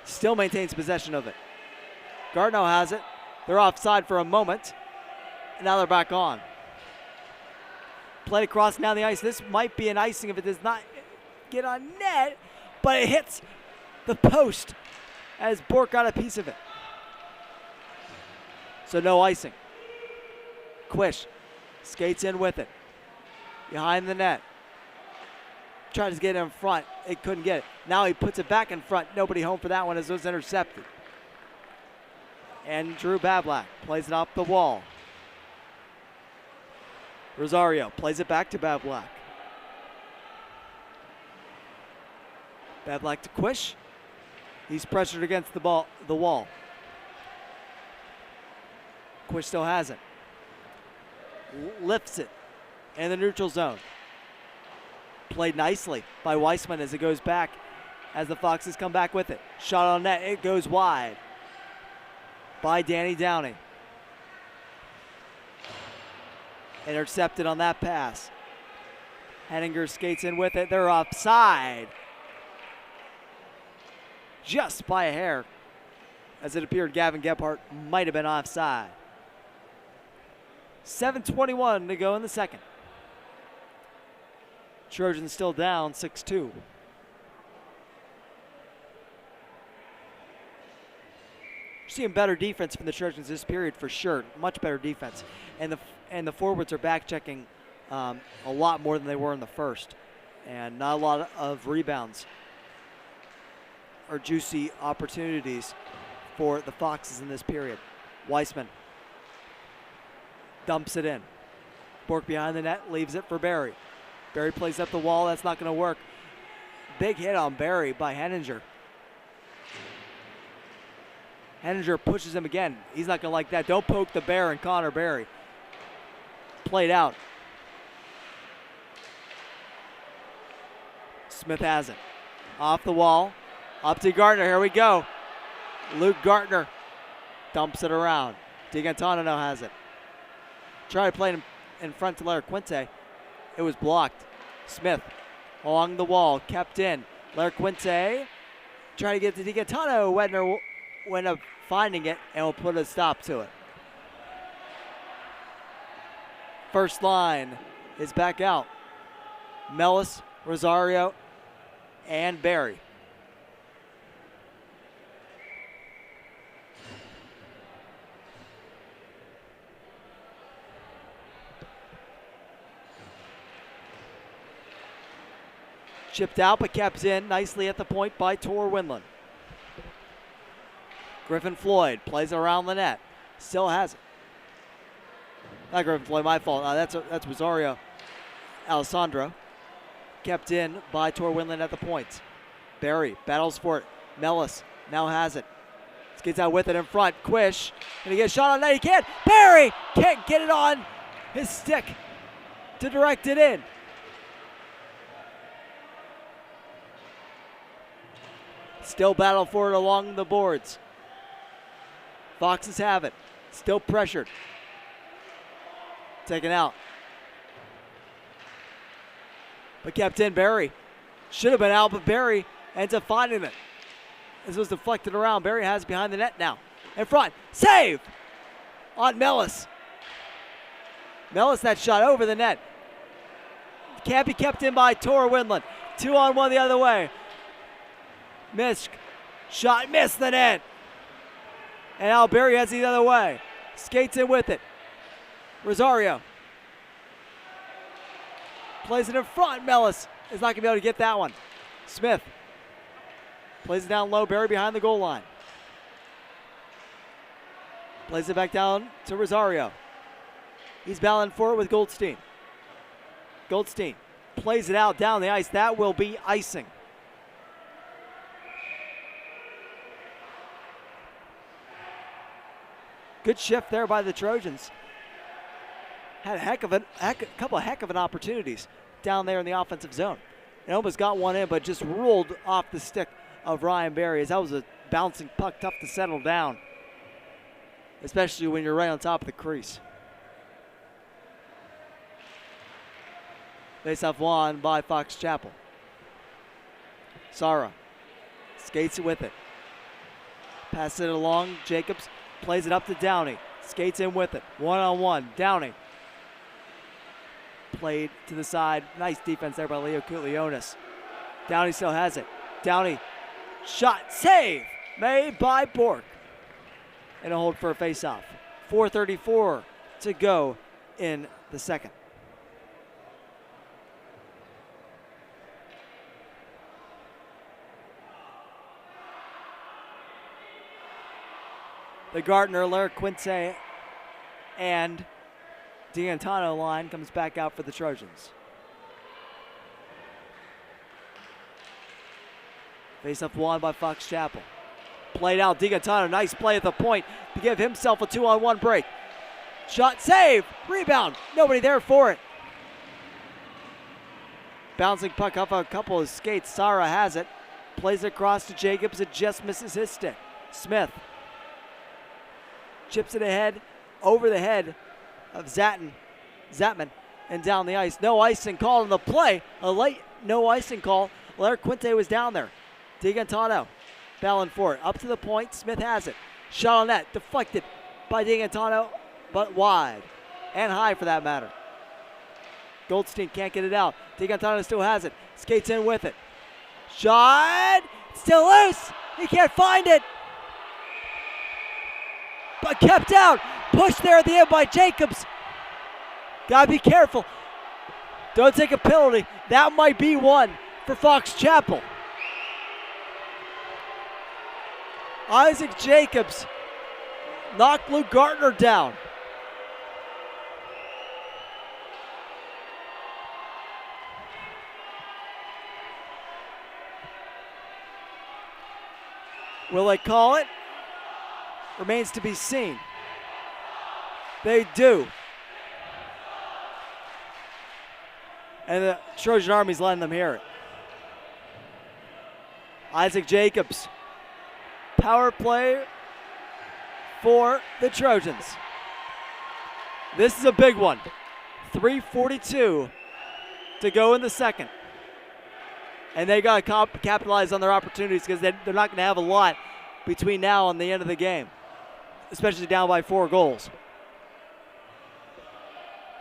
Still maintains possession of it. Gardner has it. They're offside for a moment. And now they're back on. Played across down the ice. This might be an icing if it does not get on net, but it hits the post as Bork got a piece of it. So no icing. Quish skates in with it. Behind the net. Tries to get it in front. It couldn't get it. Now he puts it back in front. Nobody home for that one as it was intercepted. And Drew Bablak plays it off the wall. Rosario plays it back to Bablak. Bablak to Quish. He's pressured against the wall. Quish still has it. Lifts it in the neutral zone. Played nicely by Weissman as it goes back as the Foxes come back with it. Shot on net, it goes wide by Danny Downey. Intercepted on that pass. Henninger skates in with it. They're offside. Just by a hair, as it appeared Gavin Gebhardt might have been offside. 7:21 to go in the second. Trojans still down 6-2. Seeing better defense from the Trojans this period for sure. Much better defense. And the forwards are back checking a lot more than they were in the first. And not a lot of rebounds or juicy opportunities for the Foxes in this period. Weissman dumps it in. Bork behind the net, leaves it for Barry. Barry plays up the wall, that's not going to work. Big hit on Barry by Henninger. Henninger pushes him again. He's not going to like that. Don't poke the bear and Connor Barry. Played out. Smith has it. Off the wall. Up to Gardner. Here we go. Luke Gardner dumps it around. DiGantano now has it. Try to play it in front to Larquente. It was blocked. Smith along the wall. Kept in. Larquente trying to get to DiGantano. Wedner will end up finding it and will put a stop to it. First line is back out. Mellis, Rosario, and Barry. Chipped out but kept in nicely at the point by Tor Windland. Griffin Floyd plays around the net. Still has it. Not Griffin Floyd, my fault. That's Rosario Alessandro. Kept in by Tor Windland at the point. Barry battles for it. Mellis now has it. Skates out with it in front. Quish. Gonna get a shot on net. He can't. Barry can't get it on his stick to direct it in. Still battle for it along the boards. Foxes have it. Still pressured. Taken out. But kept in. Barry should have been out, but Barry ends up finding it. This was deflected around. Barry has it behind the net now. In front. Save on Mellis. Mellis, that shot over the net. Can't be kept in by Tor Windland. 2-on-1 the other way. Missed. Shot missed the net. And Alberry has it the other way. Skates in with it. Rosario. Plays it in front. Mellis is not going to be able to get that one. Smith. Plays it down low. Berry behind the goal line. Plays it back down to Rosario. He's battling for it with Goldstein. Goldstein plays it out down the ice. That will be icing. Good shift there by the Trojans. Had a couple of heck of opportunities down there in the offensive zone. And almost got one in, but just rolled off the stick of Ryan Berry, as that was a bouncing puck, tough to settle down, especially when you're right on top of the crease. Face-off won by Fox Chapel. Sara skates with it. Passes it along. Jacobs plays it up to Downey. Skates in with it. 1-on-1. Downey. Played to the side. Nice defense there by Leo Kutlionis. Downey still has it. Downey. Shot. Save. Made by Bork. And a hold for a face-off. 4:34 to go in the second. The Gardner, Lara Quinte, and D'Antano line comes back out for the Trojans. Face-off won by Fox Chapel. Played out, D'Antano, nice play at the point to give himself a 2-on-1 break. Shot, save, rebound, nobody there for it. Bouncing puck off a couple of skates, Sara has it. Plays it across to Jacobs, it just misses his stick. Smith. Chips it ahead, over the head of Zatman, and down the ice. No icing call in the play. A late no icing call. Lara Quinte was down there. D'Antano battling for it. Up to the point. Smith has it. Shot on net. Deflected by D'Antano, but wide. And high for that matter. Goldstein can't get it out. D'Antano still has it. Skates in with it. Shot. Still loose. He can't find it. But kept out. Pushed there at the end by Jacobs. Gotta be careful. Don't take a penalty. That might be one for Fox Chapel. Isaac Jacobs knocked Luke Gardner down. Will they call it? Remains to be seen. They do. And the Trojan Army's letting them hear it. Isaac Jacobs. Power play for the Trojans. This is a big one. 3:42 to go in the second. And they got to capitalize on their opportunities, because they're not going to have a lot between now and the end of the game, especially down by 4 goals.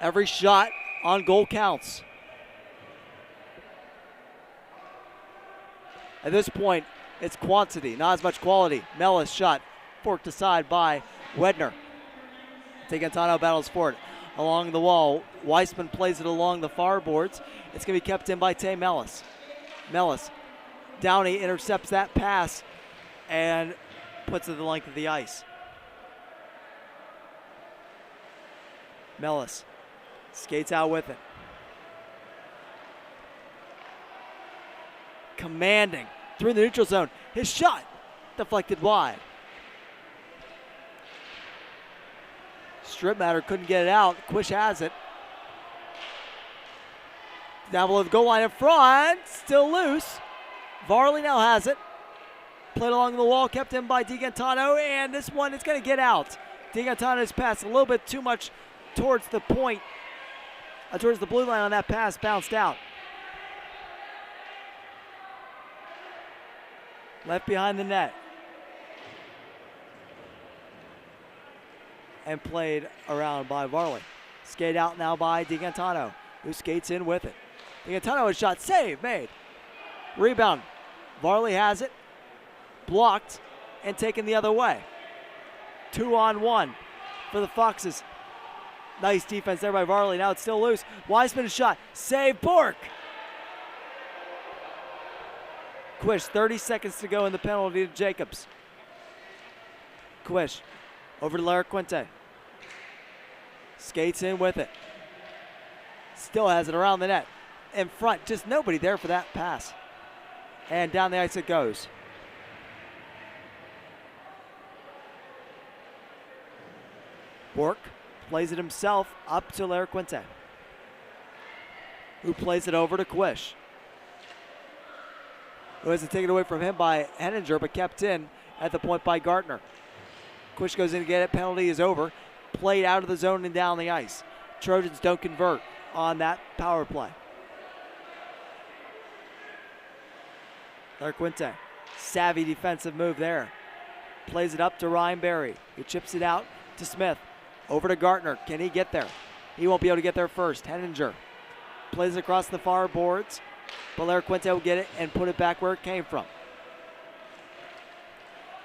Every shot on goal counts. At this point, it's quantity, not as much quality. Mellis shot, forked aside by Wedner. D'Antano battles for it along the wall. Weissman plays it along the far boards. It's going to be kept in by Tay Mellis. Mellis. Downey intercepts that pass and puts it the length of the ice. Mellis skates out with it. Commanding through the neutral zone. His shot deflected wide. Strip matter couldn't get it out. Quish has it. Down below the goal line in front. Still loose. Varley now has it. Played along the wall, kept in by D'Antano, and this one is going to get out. D'Antano's pass a little bit too much towards the point, towards the blue line on that pass, bounced out. Left behind the net. And played around by Varley. Skate out now by DiGantano, who skates in with it. DiGantano has shot, save, made. Rebound. Varley has it, blocked, and taken the other way. 2-on-1 for the Foxes. Nice defense there by Varley. Now it's still loose. Wiseman's shot, save, Bork. Quish, 30 seconds to go in the penalty to Jacobs. Quish, over to Larraquinte. Skates in with it. Still has it around the net. In front, just nobody there for that pass. And down the ice it goes. Bork plays it himself up to Larraquinte, who plays it over to Quish, who has it taken away from him by Henninger, but kept in at the point by Gartner. Quish goes in to get it. Penalty is over. Played out of the zone and down the ice. Trojans don't convert on that power play. Larraquinte, savvy defensive move there. Plays it up to Ryan Berry, who chips it out to Smith. Over to Gartner. Can he get there? He won't be able to get there first. Henninger plays it across the far boards, but Larraquinte will get it and put it back where it came from.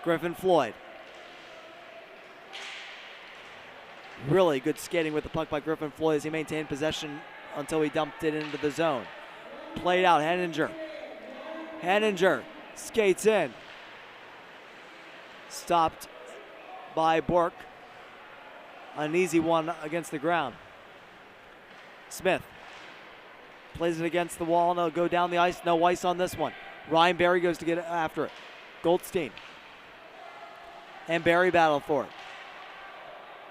Griffin Floyd. Really good skating with the puck by Griffin Floyd as he maintained possession until he dumped it into the zone. Played out, Henninger. Henninger skates in. Stopped by Bork. An easy one against the ground. Smith plays it against the wall and it'll go down the ice. No ice on this one. Ryan Berry goes to get after it. Goldstein and Berry battle for it.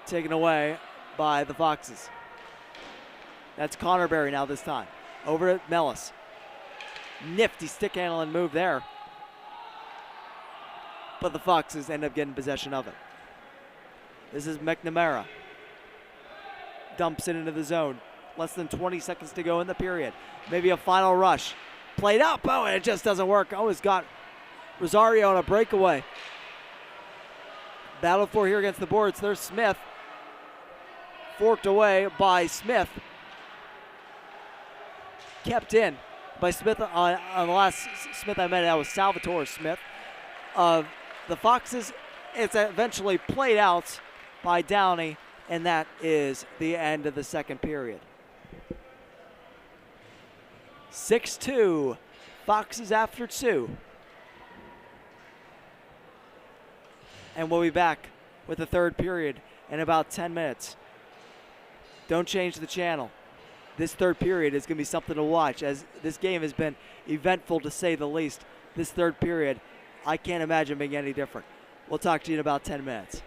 Taken away by the Foxes. That's Connor Berry now this time. Over to Mellis. Nifty stick handling move there. But the Foxes end up getting possession of it. This is McNamara. Dumps it into the zone. Less than 20 seconds to go in the period. Maybe a final rush. Played up. Oh, and it just doesn't work. Always got Rosario on a breakaway. Battle for here against the boards. There's Smith. Forked away by Smith. Kept in by Smith on the last Smith I met. That was Salvatore Smith of the Foxes. It's eventually played out by Downey, and that is the end of the second period. 6-2, Foxes after 2. And we'll be back with the third period in about 10 minutes. Don't change the channel. This third period is going to be something to watch, as this game has been eventful to say the least. This third period, I can't imagine being any different. We'll talk to you in about 10 minutes.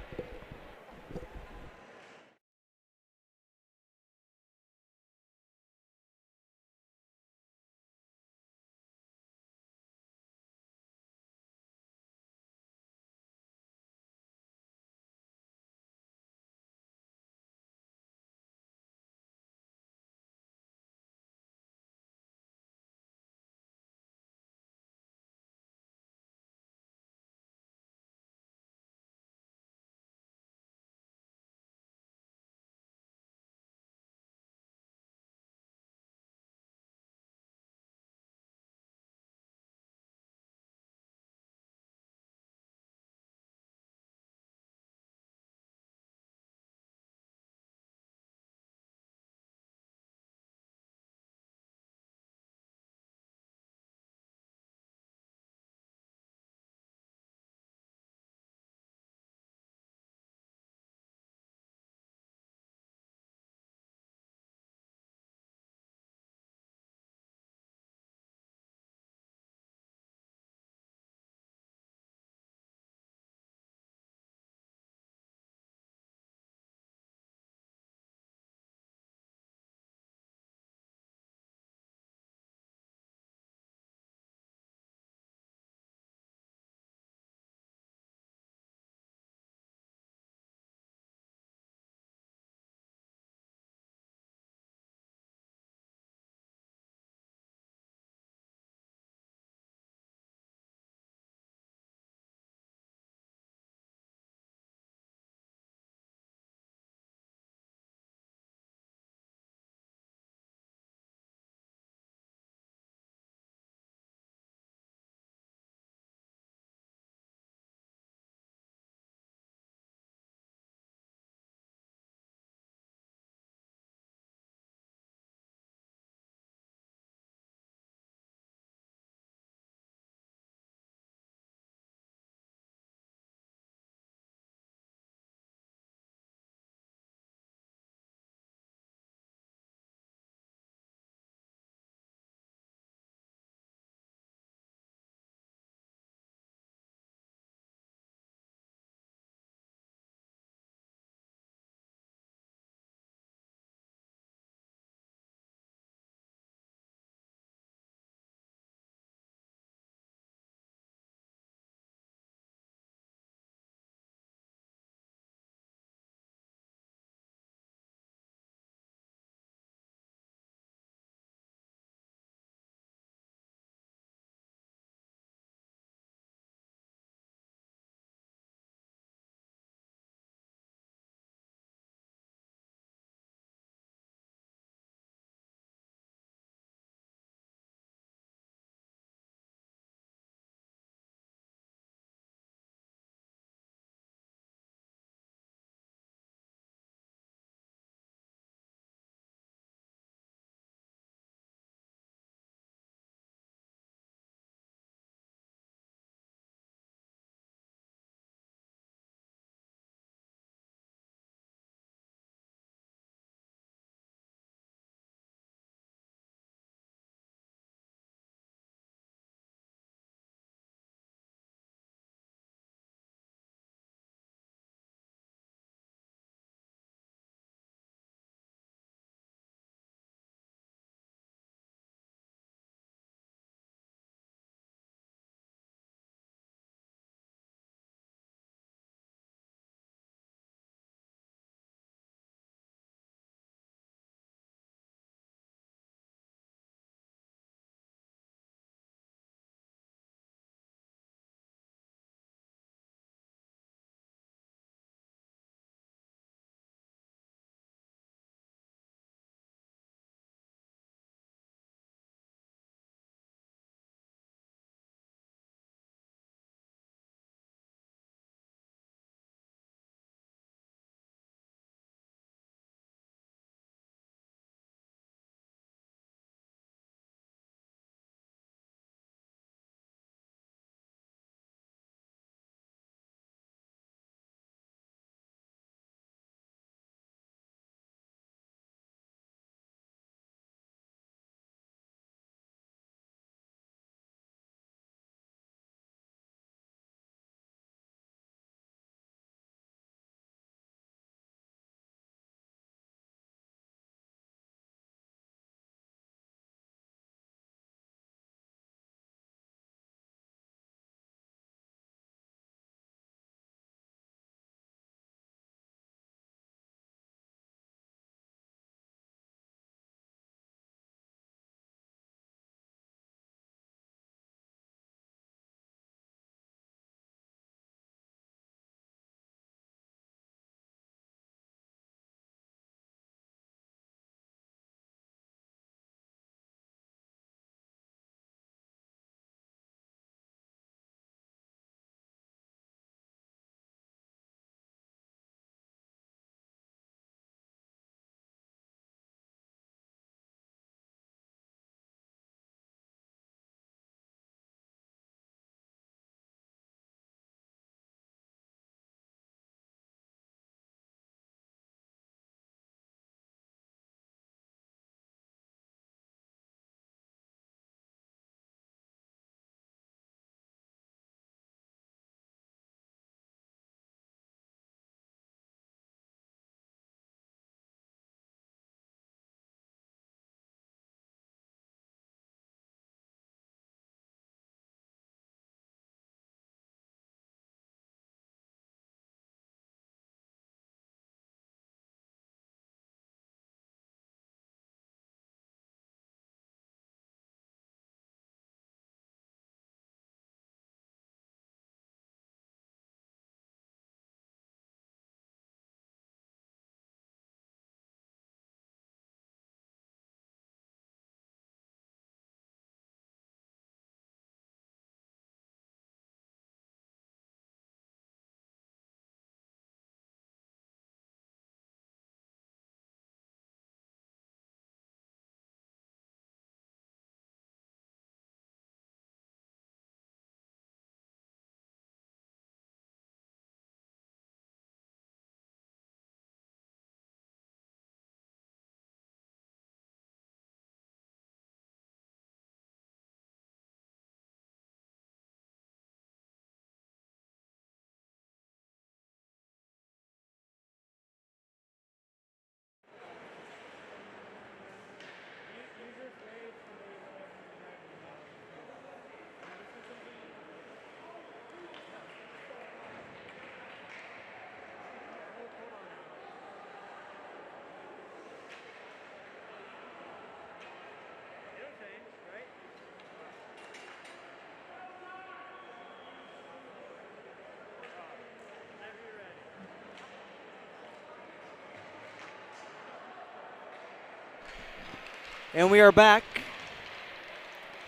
And we are back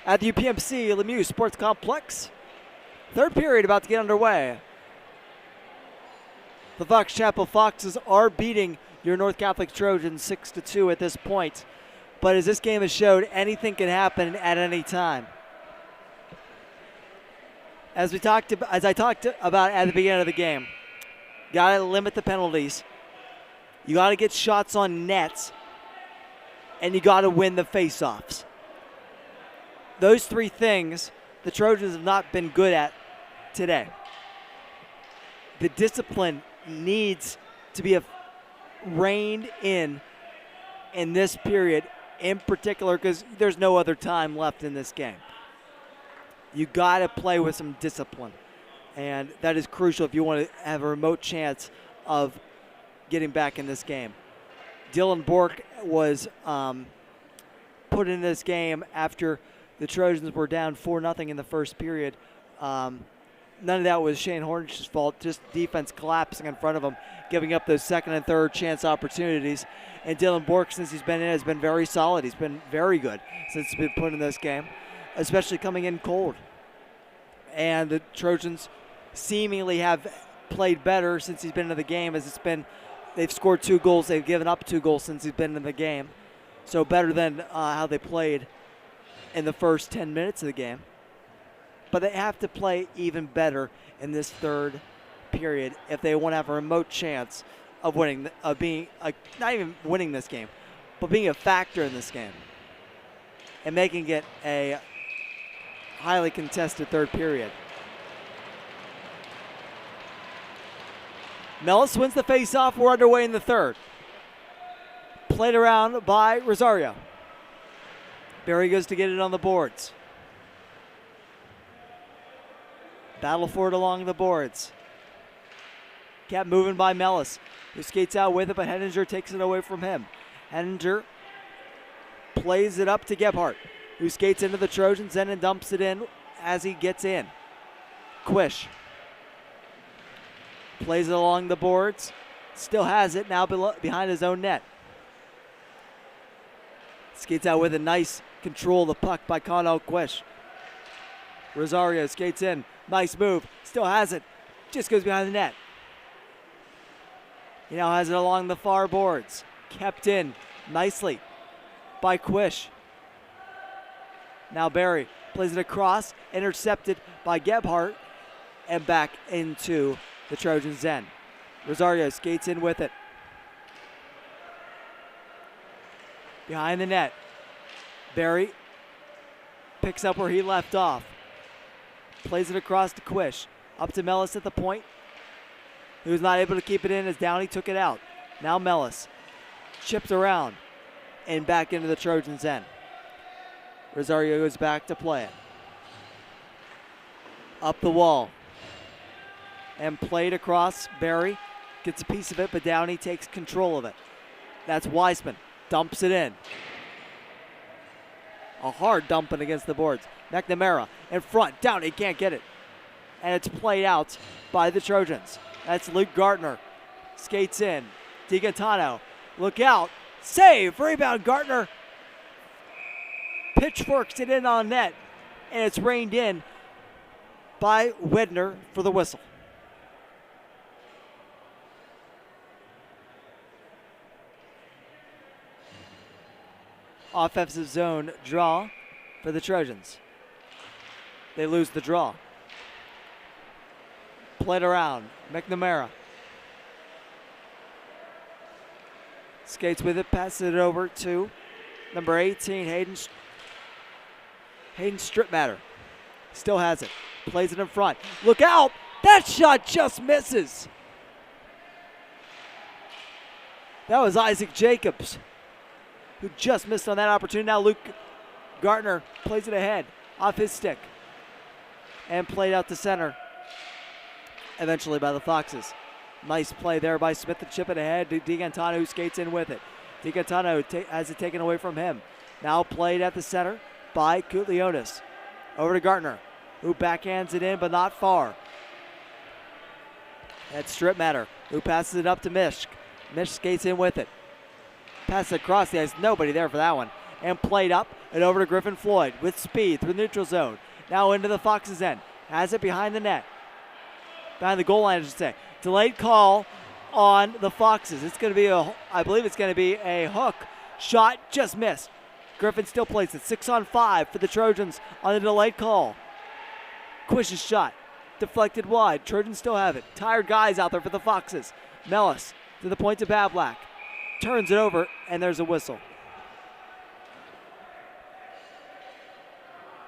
at the UPMC Lemieux Sports Complex. Third period about to get underway. The Fox Chapel Foxes are beating your North Catholic Trojans 6-2 at this point. But as this game has showed, anything can happen at any time. As I talked about at the beginning of the game, gotta limit the penalties. You gotta get shots on nets, and you gotta win the faceoffs. Those three things the Trojans have not been good at today. The discipline needs to be reined in this period in particular, because there's no other time left in this game. You got to play with some discipline, and that is crucial if you want to have a remote chance of getting back in this game. Dylan Bork was put in this game after the Trojans were down 4-0 in the first period. None of that was Shane Hornich's fault, just defense collapsing in front of him, giving up those second and third chance opportunities. And Dylan Bork, since he's been in, has been very solid. He's been very good since he's been put in this game, especially coming in cold. And the Trojans seemingly have played better since he's been in the game, as they've scored 2 goals, they've given up 2 goals since he's been in the game. So better than how they played in the first 10 minutes of the game. But they have to play even better in this third period if they want to have a remote chance of winning, not even winning this game, but being a factor in this game and making it a highly contested third period. Mellis wins the faceoff. We're underway in the third. Played around by Rosario. Barry goes to get it on the boards. Battle for it along the boards. Kept moving by Mellis, who skates out with it, but Henninger takes it away from him. Henninger plays it up to Gebhardt, who skates into the Trojans end and dumps it in as he gets in. Quish plays it along the boards. Still has it now behind his own net. Skates out with a nice control of the puck by Connell Quish. Rosario skates in. Nice move. Still has it. Just goes behind the net. He now has it along the far boards. Kept in nicely by Quish. Now Barry plays it across. Intercepted by Gebhardt. And back into the Trojans' end. Rosario skates in with it. Behind the net. Barry picks up where he left off. Plays it across to Quish. Up to Mellis at the point. He was not able to keep it in as Downey took it out. Now Mellis chips around and back into the Trojans' end. Rosario goes back to play it. Up the wall. And played across. Barry gets a piece of it, but Downey takes control of it. That's Weisman. Dumps it in. A hard dumping against the boards. McNamara in front. Downey can't get it. And it's played out by the Trojans. That's Luke Gartner. Skates in. DiGantano. Look out. Save. Rebound. Gartner pitchforks it in on net. And it's reined in by Wedner for the whistle. Offensive zone draw for the Trojans. They lose the draw. Played around. McNamara. Skates with it, passes it over to number 18, Hayden Stripmatter. Still has it. Plays it in front. Look out! That shot just misses. That was Isaac Jacobs, who just missed on that opportunity. Now Luke Gartner plays it ahead off his stick and played out to center eventually by the Foxes. Nice play there by Smith to chip it ahead to DiGantano, who skates in with it. DiGantano has it taken away from him. Now played at the center by Kutlionis. Over to Gartner, who backhands it in, but not far. That's Stripmatter, who passes it up to Mishk. Mishk skates in with it. Passes across the ice. Nobody there for that one. and played up and over to Griffin Floyd with speed through the neutral zone. Now into the Foxes' end. Has it behind the net. Behind the goal line, I should say. Delayed call on the Foxes. It's going to be I believe it's going to be a hook. Shot just missed. Griffin still plays it. 6-on-5 for the Trojans on the delayed call. Quish's shot. Deflected wide. Trojans still have it. Tired guys out there for the Foxes. Mellis to the point to Bablack. Turns it over, and there's a whistle.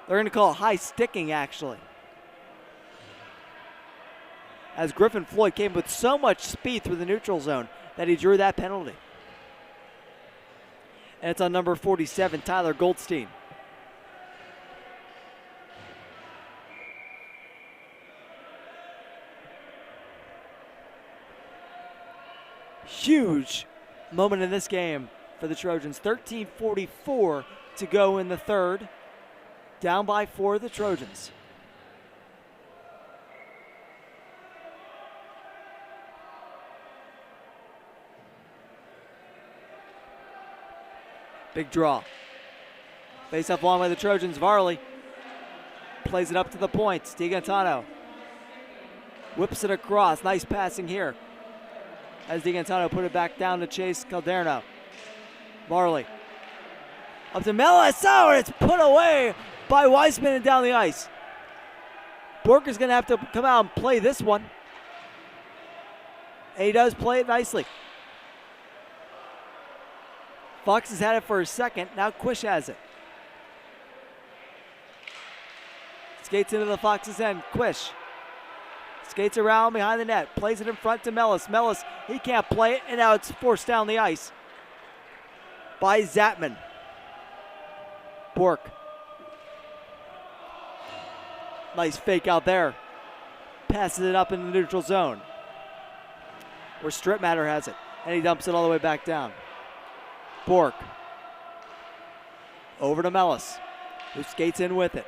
They're going to call high sticking, actually. As Griffin Floyd came with so much speed through the neutral zone that he drew that penalty. And it's on number 47, Tyler Goldstein. Huge moment in this game for the Trojans. 13:44 to go in the third. Down by 4, the Trojans. Big draw. Face up long by the Trojans. Varley plays it up to the point. DiGantano whips it across. Nice passing here as DiGantano put it back down to Chase Calderno. Varley up to Mellis. Oh, and it's put away by Weissman and down the ice. Borker's going to have to come out and play this one. And he does play it nicely. Fox has had it for a second. Now Quish has it. Skates into the Fox's end. Quish skates around behind the net. Plays it in front to Mellis. Mellis, he can't play it, and now it's forced down the ice by Zatman. Bork. Nice fake out there. Passes it up in the neutral zone where Strittmatter has it, and he dumps it all the way back down. Bork over to Mellis, who skates in with it.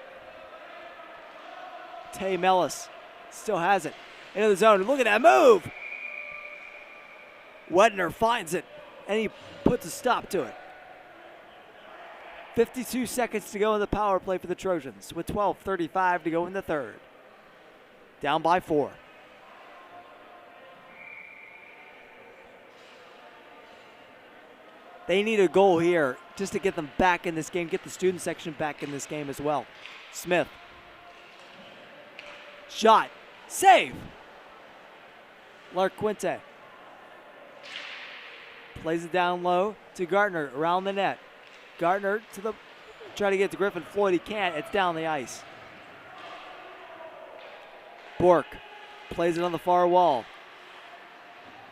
Tay Mellis still has it into the zone. Look at that move. Wedner finds it, and he puts a stop to it. 52 seconds to go in the power play for the Trojans with 12:35 to go in the third. Down by 4. They need a goal here just to get them back in this game, get the student section back in this game as well. Smith. Shot. Save. Larquinte. Plays it down low to Gartner around the net. Gartner to the, try to get to Griffin Floyd. He can't. It's down the ice. Bork plays it on the far wall.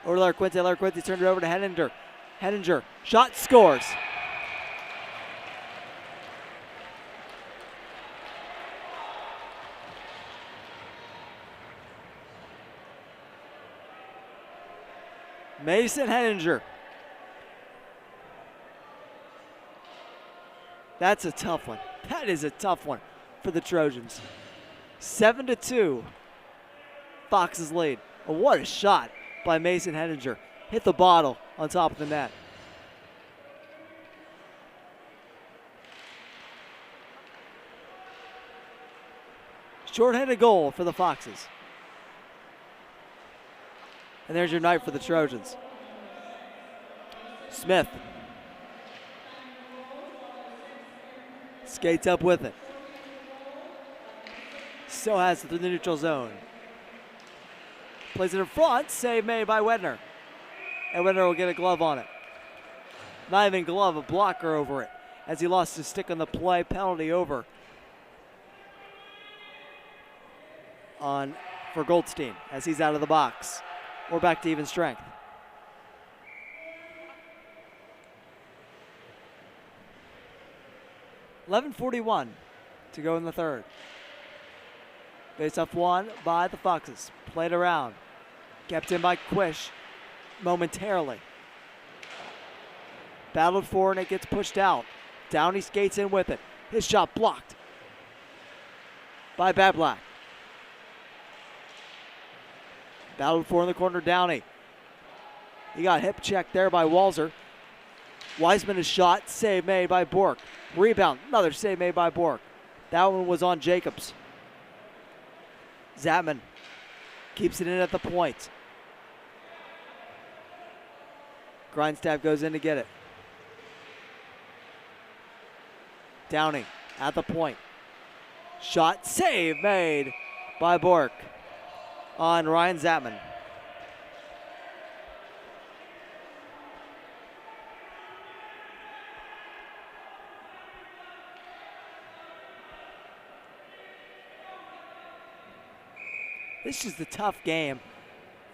Over to Larquinte. Larquinte turned it over to Henninger. Henninger, shot, scores. Mason Henninger. That's a tough one. That is a tough one for the Trojans. 7-2. Fox's lead. Oh, what a shot by Mason Henninger. Hit the bottle on top of the net. Short-handed goal for the Foxes. And there's your night for the Trojans. Smith skates up with it. Still has it through the neutral zone. Plays it in front. Save made by Wedner. And Wedner will get a glove on it. Not even glove, a blocker over it as he lost his stick on the play. Penalty over for Goldstein as he's out of the box. We're back to even strength. .11:41 to go in the third. Face-off won by the Foxes. Played around. Kept in by Quish momentarily. Battled for and it gets pushed out. Downey skates in with it. His shot blocked by Bablack. Battled for in the corner, Downey. He got hip checked there by Walzer. Wiseman a shot, save made by Bork. Rebound, another save made by Bork. That one was on Jacobs. Zatman keeps it in at the point. Grindstaff goes in to get it. Downing at the point. Shot, save made by Bork on Ryan Zatman. This is the tough game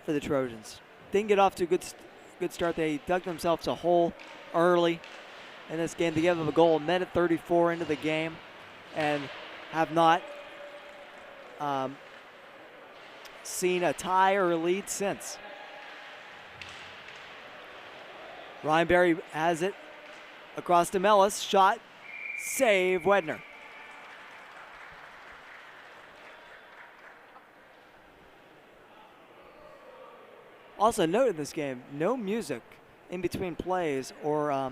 for the Trojans. Didn't get off to a good start. They dug themselves a hole early in this game to give them a goal, minute 34 into the game, and have not seen a tie or a lead since. Ryan Berry has it across to Mellis. Shot, save, Wedner. Also note in this game, no music in between plays or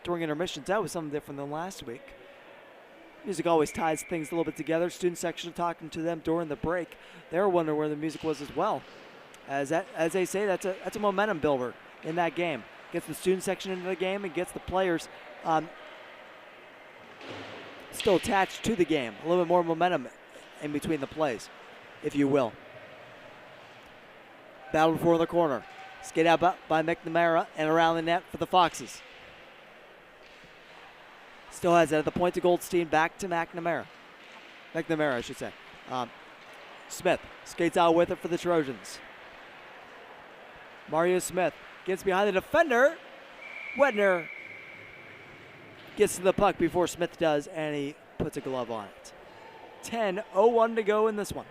during intermissions. That was something different than last week. Music always ties things a little bit together. Student section talking to them during the break. They were wondering where the music was as well. As they say, that's a momentum builder in that game. Gets the student section into the game and gets the players still attached to the game. A little bit more momentum in between the plays, if you will. Battle for the corner. Skate out by McNamara and around the net for the Foxes. Still has it at the point to Goldstein. Back to McNamara. McNamara, I should say. Smith skates out with it for the Trojans. Mario Smith gets behind the defender. Wedner gets to the puck before Smith does, and he puts a glove on it. 10:01 to go in this one.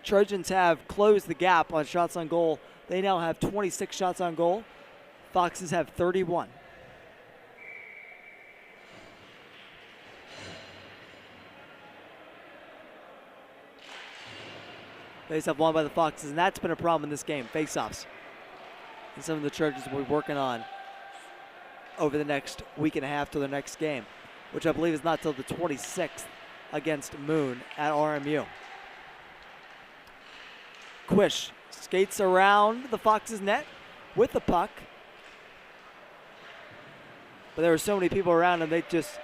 Trojans have closed the gap on shots on goal. They now have 26 shots on goal. Foxes have 31. Face-off won by the Foxes, and that's been a problem in this game, face-offs. And some of the Trojans will be working on over the next week and a half to the next game, which I believe is not till the 26th against Moon at RMU. Quish skates around the Foxes' net with the puck. But there were so many people around him, they just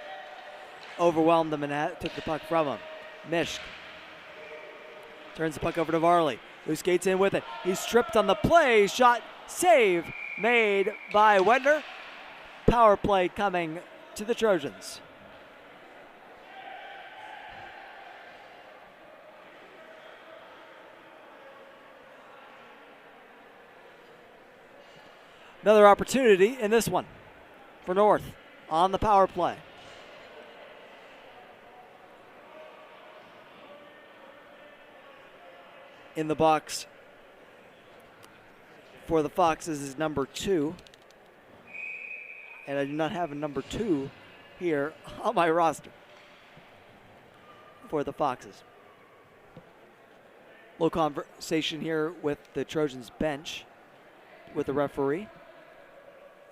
overwhelmed them and took the puck from him. Mishk turns the puck over to Varley, who skates in with it. He's tripped on the play. Shot, save, made by Wedner. Power play coming to the Trojans. Another opportunity in this one for North on the power play. In the box for the Foxes is number 2. And I do not have a number 2 here on my roster for the Foxes. Little conversation here with the Trojans bench with the referee.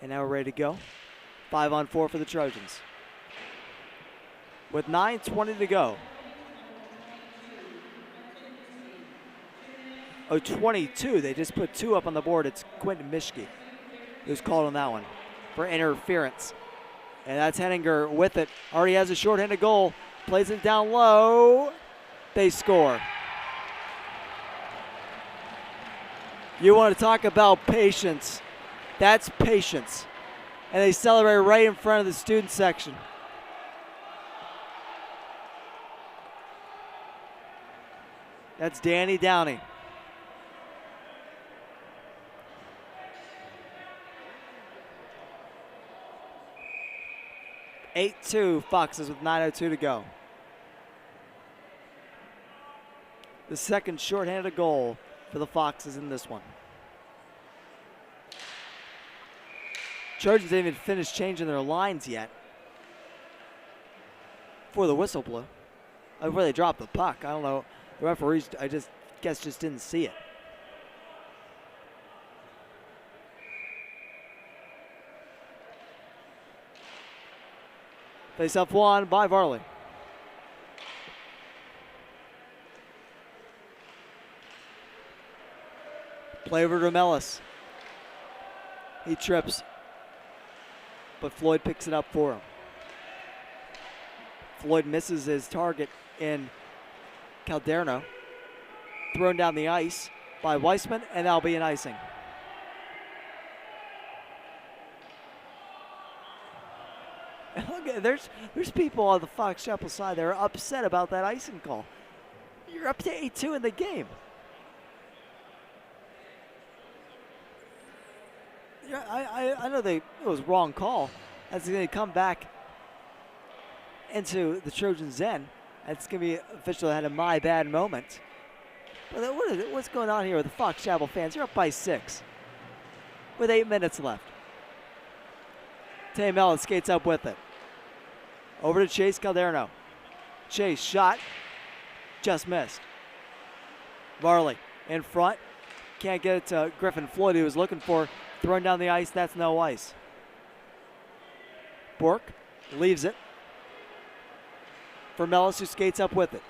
And now we're ready to go. 5-on-4 for the Trojans. With 9:20 to go. 22. They just put 2 up on the board. It's Quentin Mischke who's called on that one for interference. And that's Henninger with it. Already has a shorthanded goal. Plays it down low. They score. You want to talk about patience. That's patience. And they celebrate right in front of the student section. That's Danny Downey. (8-2) Foxes with 9:02 to go. The second shorthanded goal for the Foxes in this one. Trojans didn't even finish changing their lines yet before the whistle blew. Before they dropped the puck. I don't know. The referees, I guess, just didn't see it. Face-off won by Varley. Play over to Mellis. He trips, but Floyd picks it up for him. Floyd misses his target in Calderno. Thrown down the ice by Weissman, and that'll be an icing. And look, there's people on the Fox Chapel side that are upset about that icing call. You're up to 8-2 in the game. Yeah, I know it was wrong call. That's going to come back into the Trojans' end. It's going to be official that had a my bad moment. But what's going on here with the Fox Chapel fans? You're up by 6 with 8 minutes left. Tay Mellon skates up with it. Over to Chase Calderno. Chase shot, just missed. Varley in front, can't get it to Griffin. Floyd, he was looking for, thrown down the ice, that's no ice. Bork leaves it for Mellis, who skates up with it.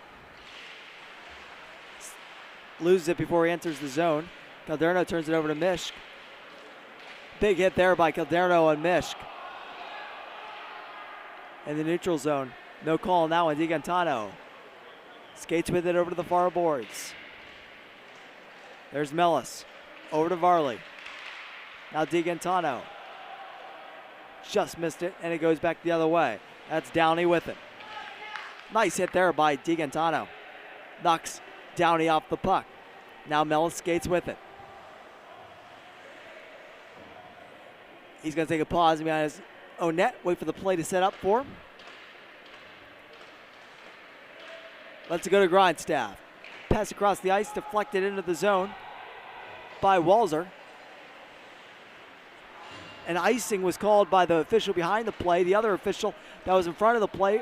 Loses it before he enters the zone. Calderno turns it over to Mishk. Big hit there by Calderno and Mishk. In the neutral zone. No call now on DiGantano. Skates with it over to the far boards. There's Mellis. Over to Varley. Now DiGantano. Just missed it, and it goes back the other way. That's Downey with it. Nice hit there by DiGantano. Knocks Downey off the puck. Now Mellis skates with it. He's going to take a pause behind his own net. Wait for the play to set up for him. Let's go to Grindstaff. Pass across the ice, deflected into the zone by Walzer. An icing was called by the official behind the play. The other official that was in front of the play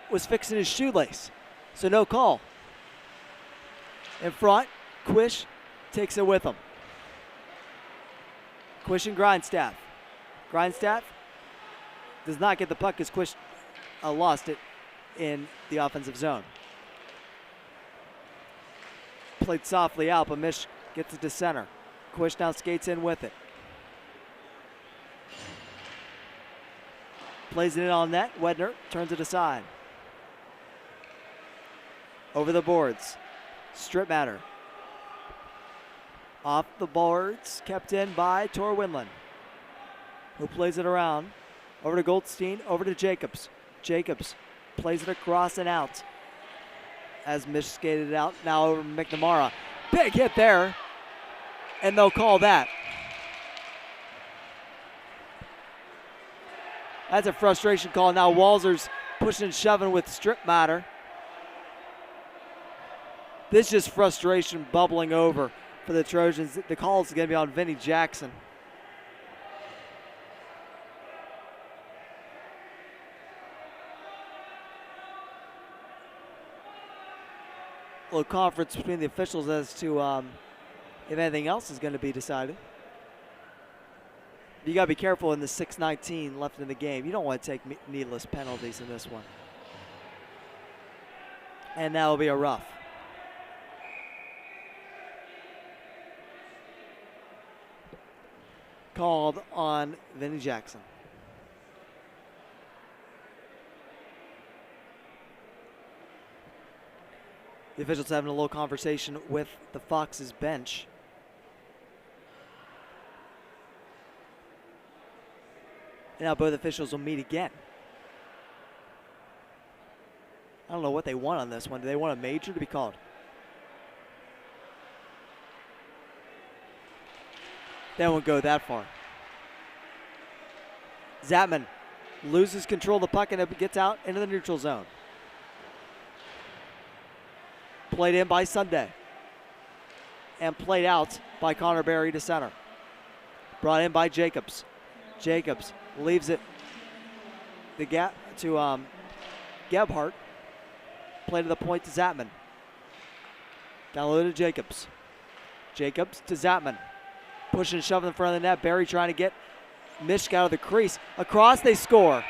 was fixing his shoelace. So no call. In front, Quish takes it with him. Quish and Grindstaff. Grindstaff does not get the puck as Quish lost it in the offensive zone. Played softly out, but Mish gets it to center. Quish now skates in with it. Plays it in on net. Wedner turns it aside. Over the boards. Strip matter. Off the boards. Kept in by Tor Winland, who plays it around. Over to Goldstein. Over to Jacobs. Jacobs plays it across and out. As Mish skated it out. Now over to McNamara. Big hit there. And they'll call that. That's a frustration call. Now Walzer's pushing and shoving with strip matter. This is just frustration bubbling over for the Trojans. The call is going to be on Vinny Jackson. A little conference between the officials as to if anything else is going to be decided. You got to be careful in the 6:19 left in the game. You don't want to take needless penalties in this one. And that'll be a rough. Called on Vinny Jackson. The officials having a little conversation with the Fox's bench. And now both officials will meet again. I don't know what they want on this one. Do they want a major to be called? They won't go that far. Zatman loses control of the puck and it gets out into the neutral zone. Played in by Sunday. And played out by Connor Berry to center. Brought in by Jacobs. Jacobs leaves it the gap to Gebhardt. Play to the point to Zatman. Down low to Jacobs. Jacobs to Zatman. Pushing and shoving in front of the net. Berry trying to get Mishk out of the crease. Across, they score.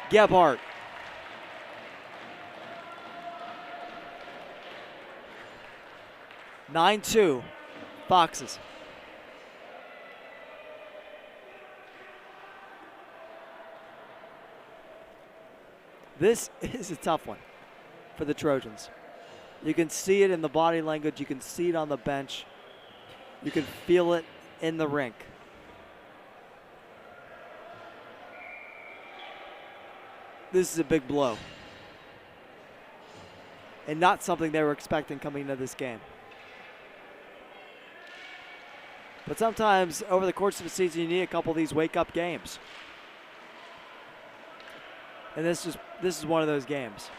Gebhardt. (9-2) Foxes. This is a tough one for the Trojans. You can see it in the body language. You can see it on the bench. You can feel it in the rink. This is a big blow. And not something they were expecting coming into this game. But sometimes over the course of a season, you need a couple of these wake-up games. And this is one of those games.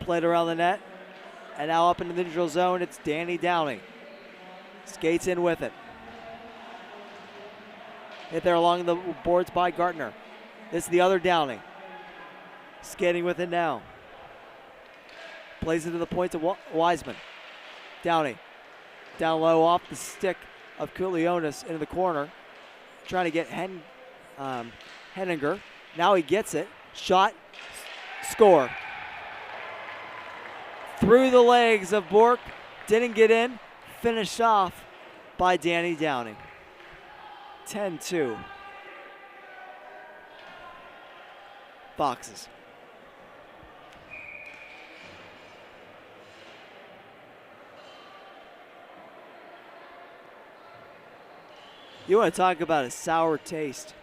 Played around the net. And now up into the neutral zone, it's Danny Downey. Skates in with it. Hit there along the boards by Gartner. This is the other Downey. Skating with it now. Plays into the points of Wiseman. Downey. Down low off the stick of Kulionis into the corner. Trying to get Henninger. Now he gets it. Shot. Score. Through the legs of Bork. Didn't get in. Finished off by Danny Downey. 10-2. Foxes. You want to talk about a sour taste.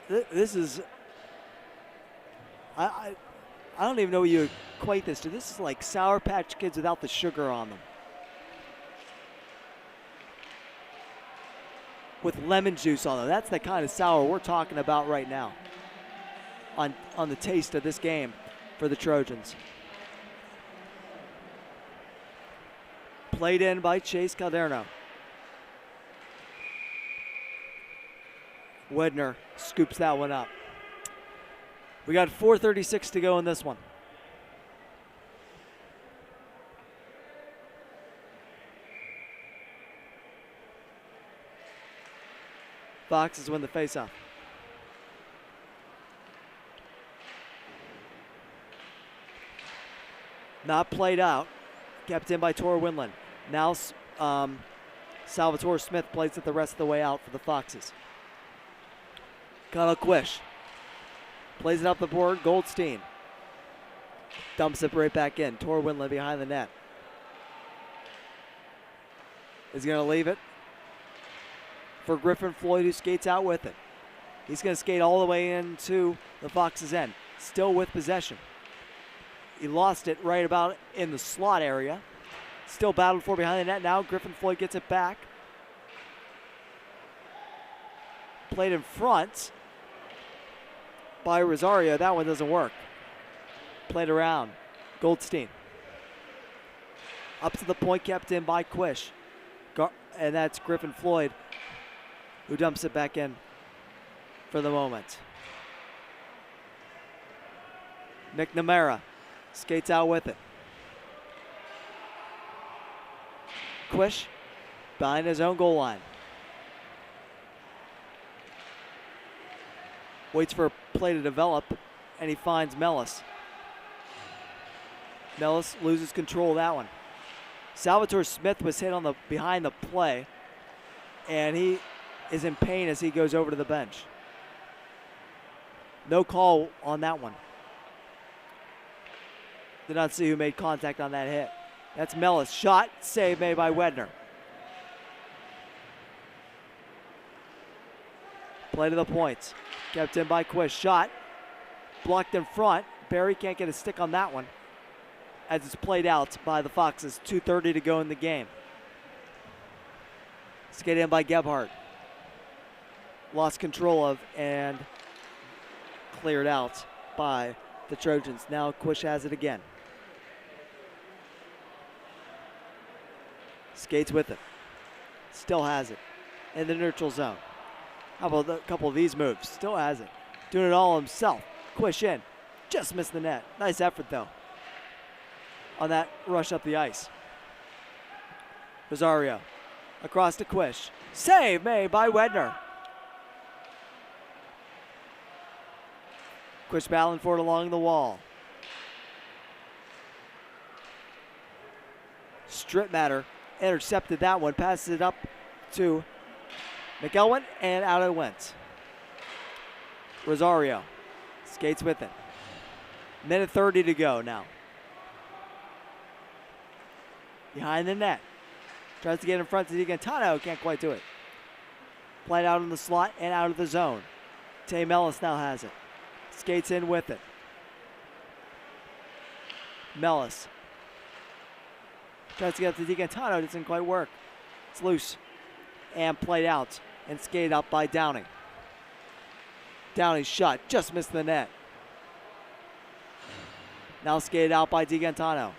This is, I don't even know what you equate this to. This is like Sour Patch Kids without the sugar on them. With lemon juice on them. That's the kind of sour we're talking about right now on the taste of this game for the Trojans. Played in by Chase Calderno. Wedner scoops that one up. We got 4:36 to go in this one. Foxes win the faceoff. Not played out. Kept in by Tor Winland. Now Salvatore Smith plays it the rest of the way out for the Foxes. Connell Quish plays it up the board. Goldstein dumps it right back in. Tor Winland behind the net. Is going to leave it for Griffin Floyd, who skates out with it. He's going to skate all the way into the Foxes' end. Still with possession. He lost it right about in the slot area. Still battled for behind the net. Now Griffin Floyd gets it back. Played in front by Rosario. That one doesn't work. Played around. Goldstein. Up to the point, kept in by Quish. And that's Griffin Floyd, who dumps it back in for the moment. McNamara skates out with it. Quish behind his own goal line. Waits for a play to develop, and he finds Mellis. Mellis loses control of that one. Salvatore Smith was hit on the behind the play, and he is in pain as he goes over to the bench. No call on that one. Did not see who made contact on that hit. That's Mellis. Shot, save made by Wedner. Play to the points. Kept in by Quish. Shot. Blocked in front. Barry can't get a stick on that one as it's played out by the Foxes. 2:30 to go in the game. Skated in by Gebhardt. Lost control of and cleared out by the Trojans. Now Quish has it again. Skates with it. Still has it in the neutral zone. How about a couple of these moves? Still has it. Doing it all himself. Quish in. Just missed the net. Nice effort, though, on that rush up the ice. Rosario across to Quish. Save made by Wedner. Quish battling for it along the wall. Strip Matter intercepted that one, passes it up to McElwain, and out it went. Rosario skates with it. Minute 30 to go now. Behind the net. Tries to get in front to DiGantano, can't quite do it. Played out in the slot and out of the zone. Tay Mellis now has it. Skates in with it. Mellis tries to get to DiGantano, doesn't quite work. It's loose and played out and skated up by Downing. Downing's shot just missed the net. Now skated out by DiGantano.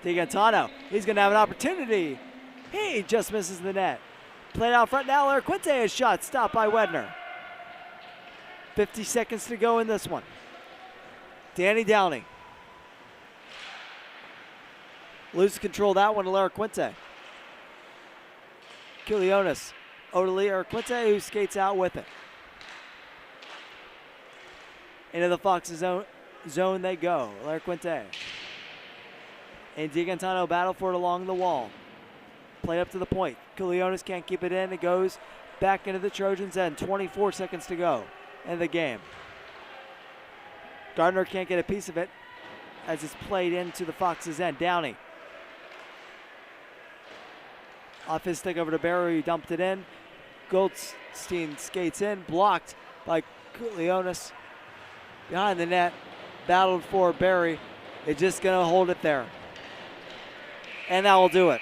DiGantano, he's going to have an opportunity. He just misses the net. Played out front now, Larry Quinte, a shot stopped by Wedner. 50 seconds to go in this one. Danny Downing. Loses control of that one to Larry Quinte. Quilionis, Larry Quinte, who skates out with it. Into the Fox's zone they go. Larry Quinte. And DiGantano battle for it along the wall. Play up to the point. Quilionis can't keep it in. It goes back into the Trojans' end. 24 seconds to go in the game. Gardner can't get a piece of it as it's played into the Fox's end. Downey. Off his stick over to Barry, who dumped it in. Goldstein skates in, blocked by Quilionis. Behind the net, battled for Barry. It's just going to hold it there. And that will do it.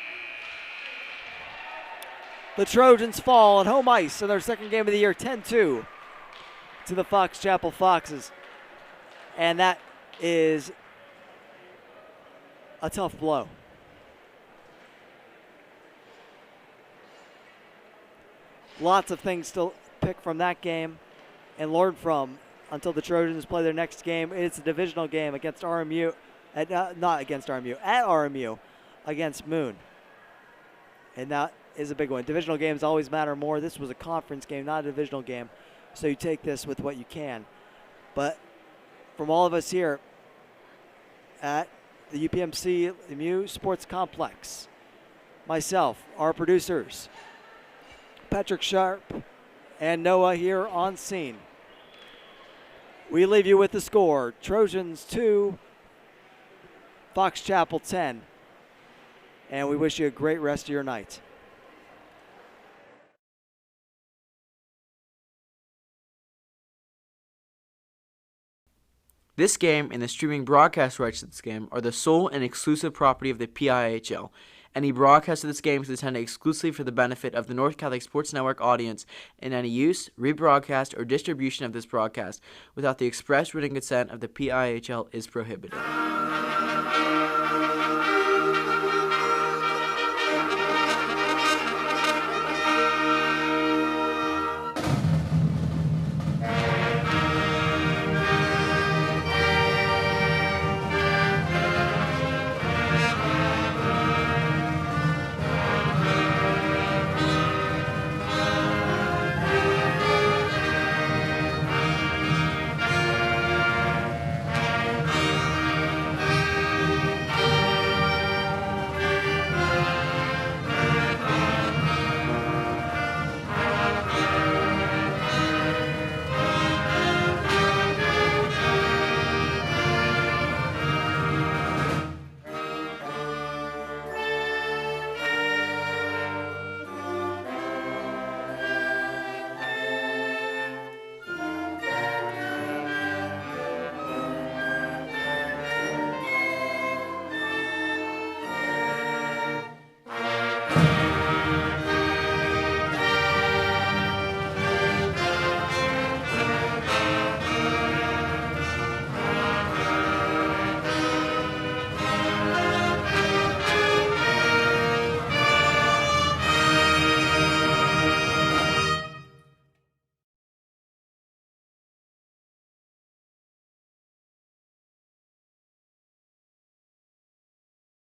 The Trojans fall on home ice in their second game of the year, 10-2 to the Fox Chapel Foxes. And that is a tough blow. Lots of things to pick from that game and learn from until the Trojans play their next game. It's a divisional game against RMU, not against RMU, at RMU against Moon. And that is a big one. Divisional games always matter more. This was a conference game, not a divisional game. So you take this with what you can. But from all of us here at the UPMC Lemieux Sports Complex, myself, our producers, Patrick Sharp and Noah here on scene, we leave you with the score. Trojans 2, Fox Chapel 10. And we wish you a great rest of your night. This game and the streaming broadcast rights to this game are the sole and exclusive property of the PIHL. Any broadcast of this game is intended exclusively for the benefit of the North Catholic Sports Network audience, and any use, rebroadcast, or distribution of this broadcast without the express written consent of the PIHL is prohibited.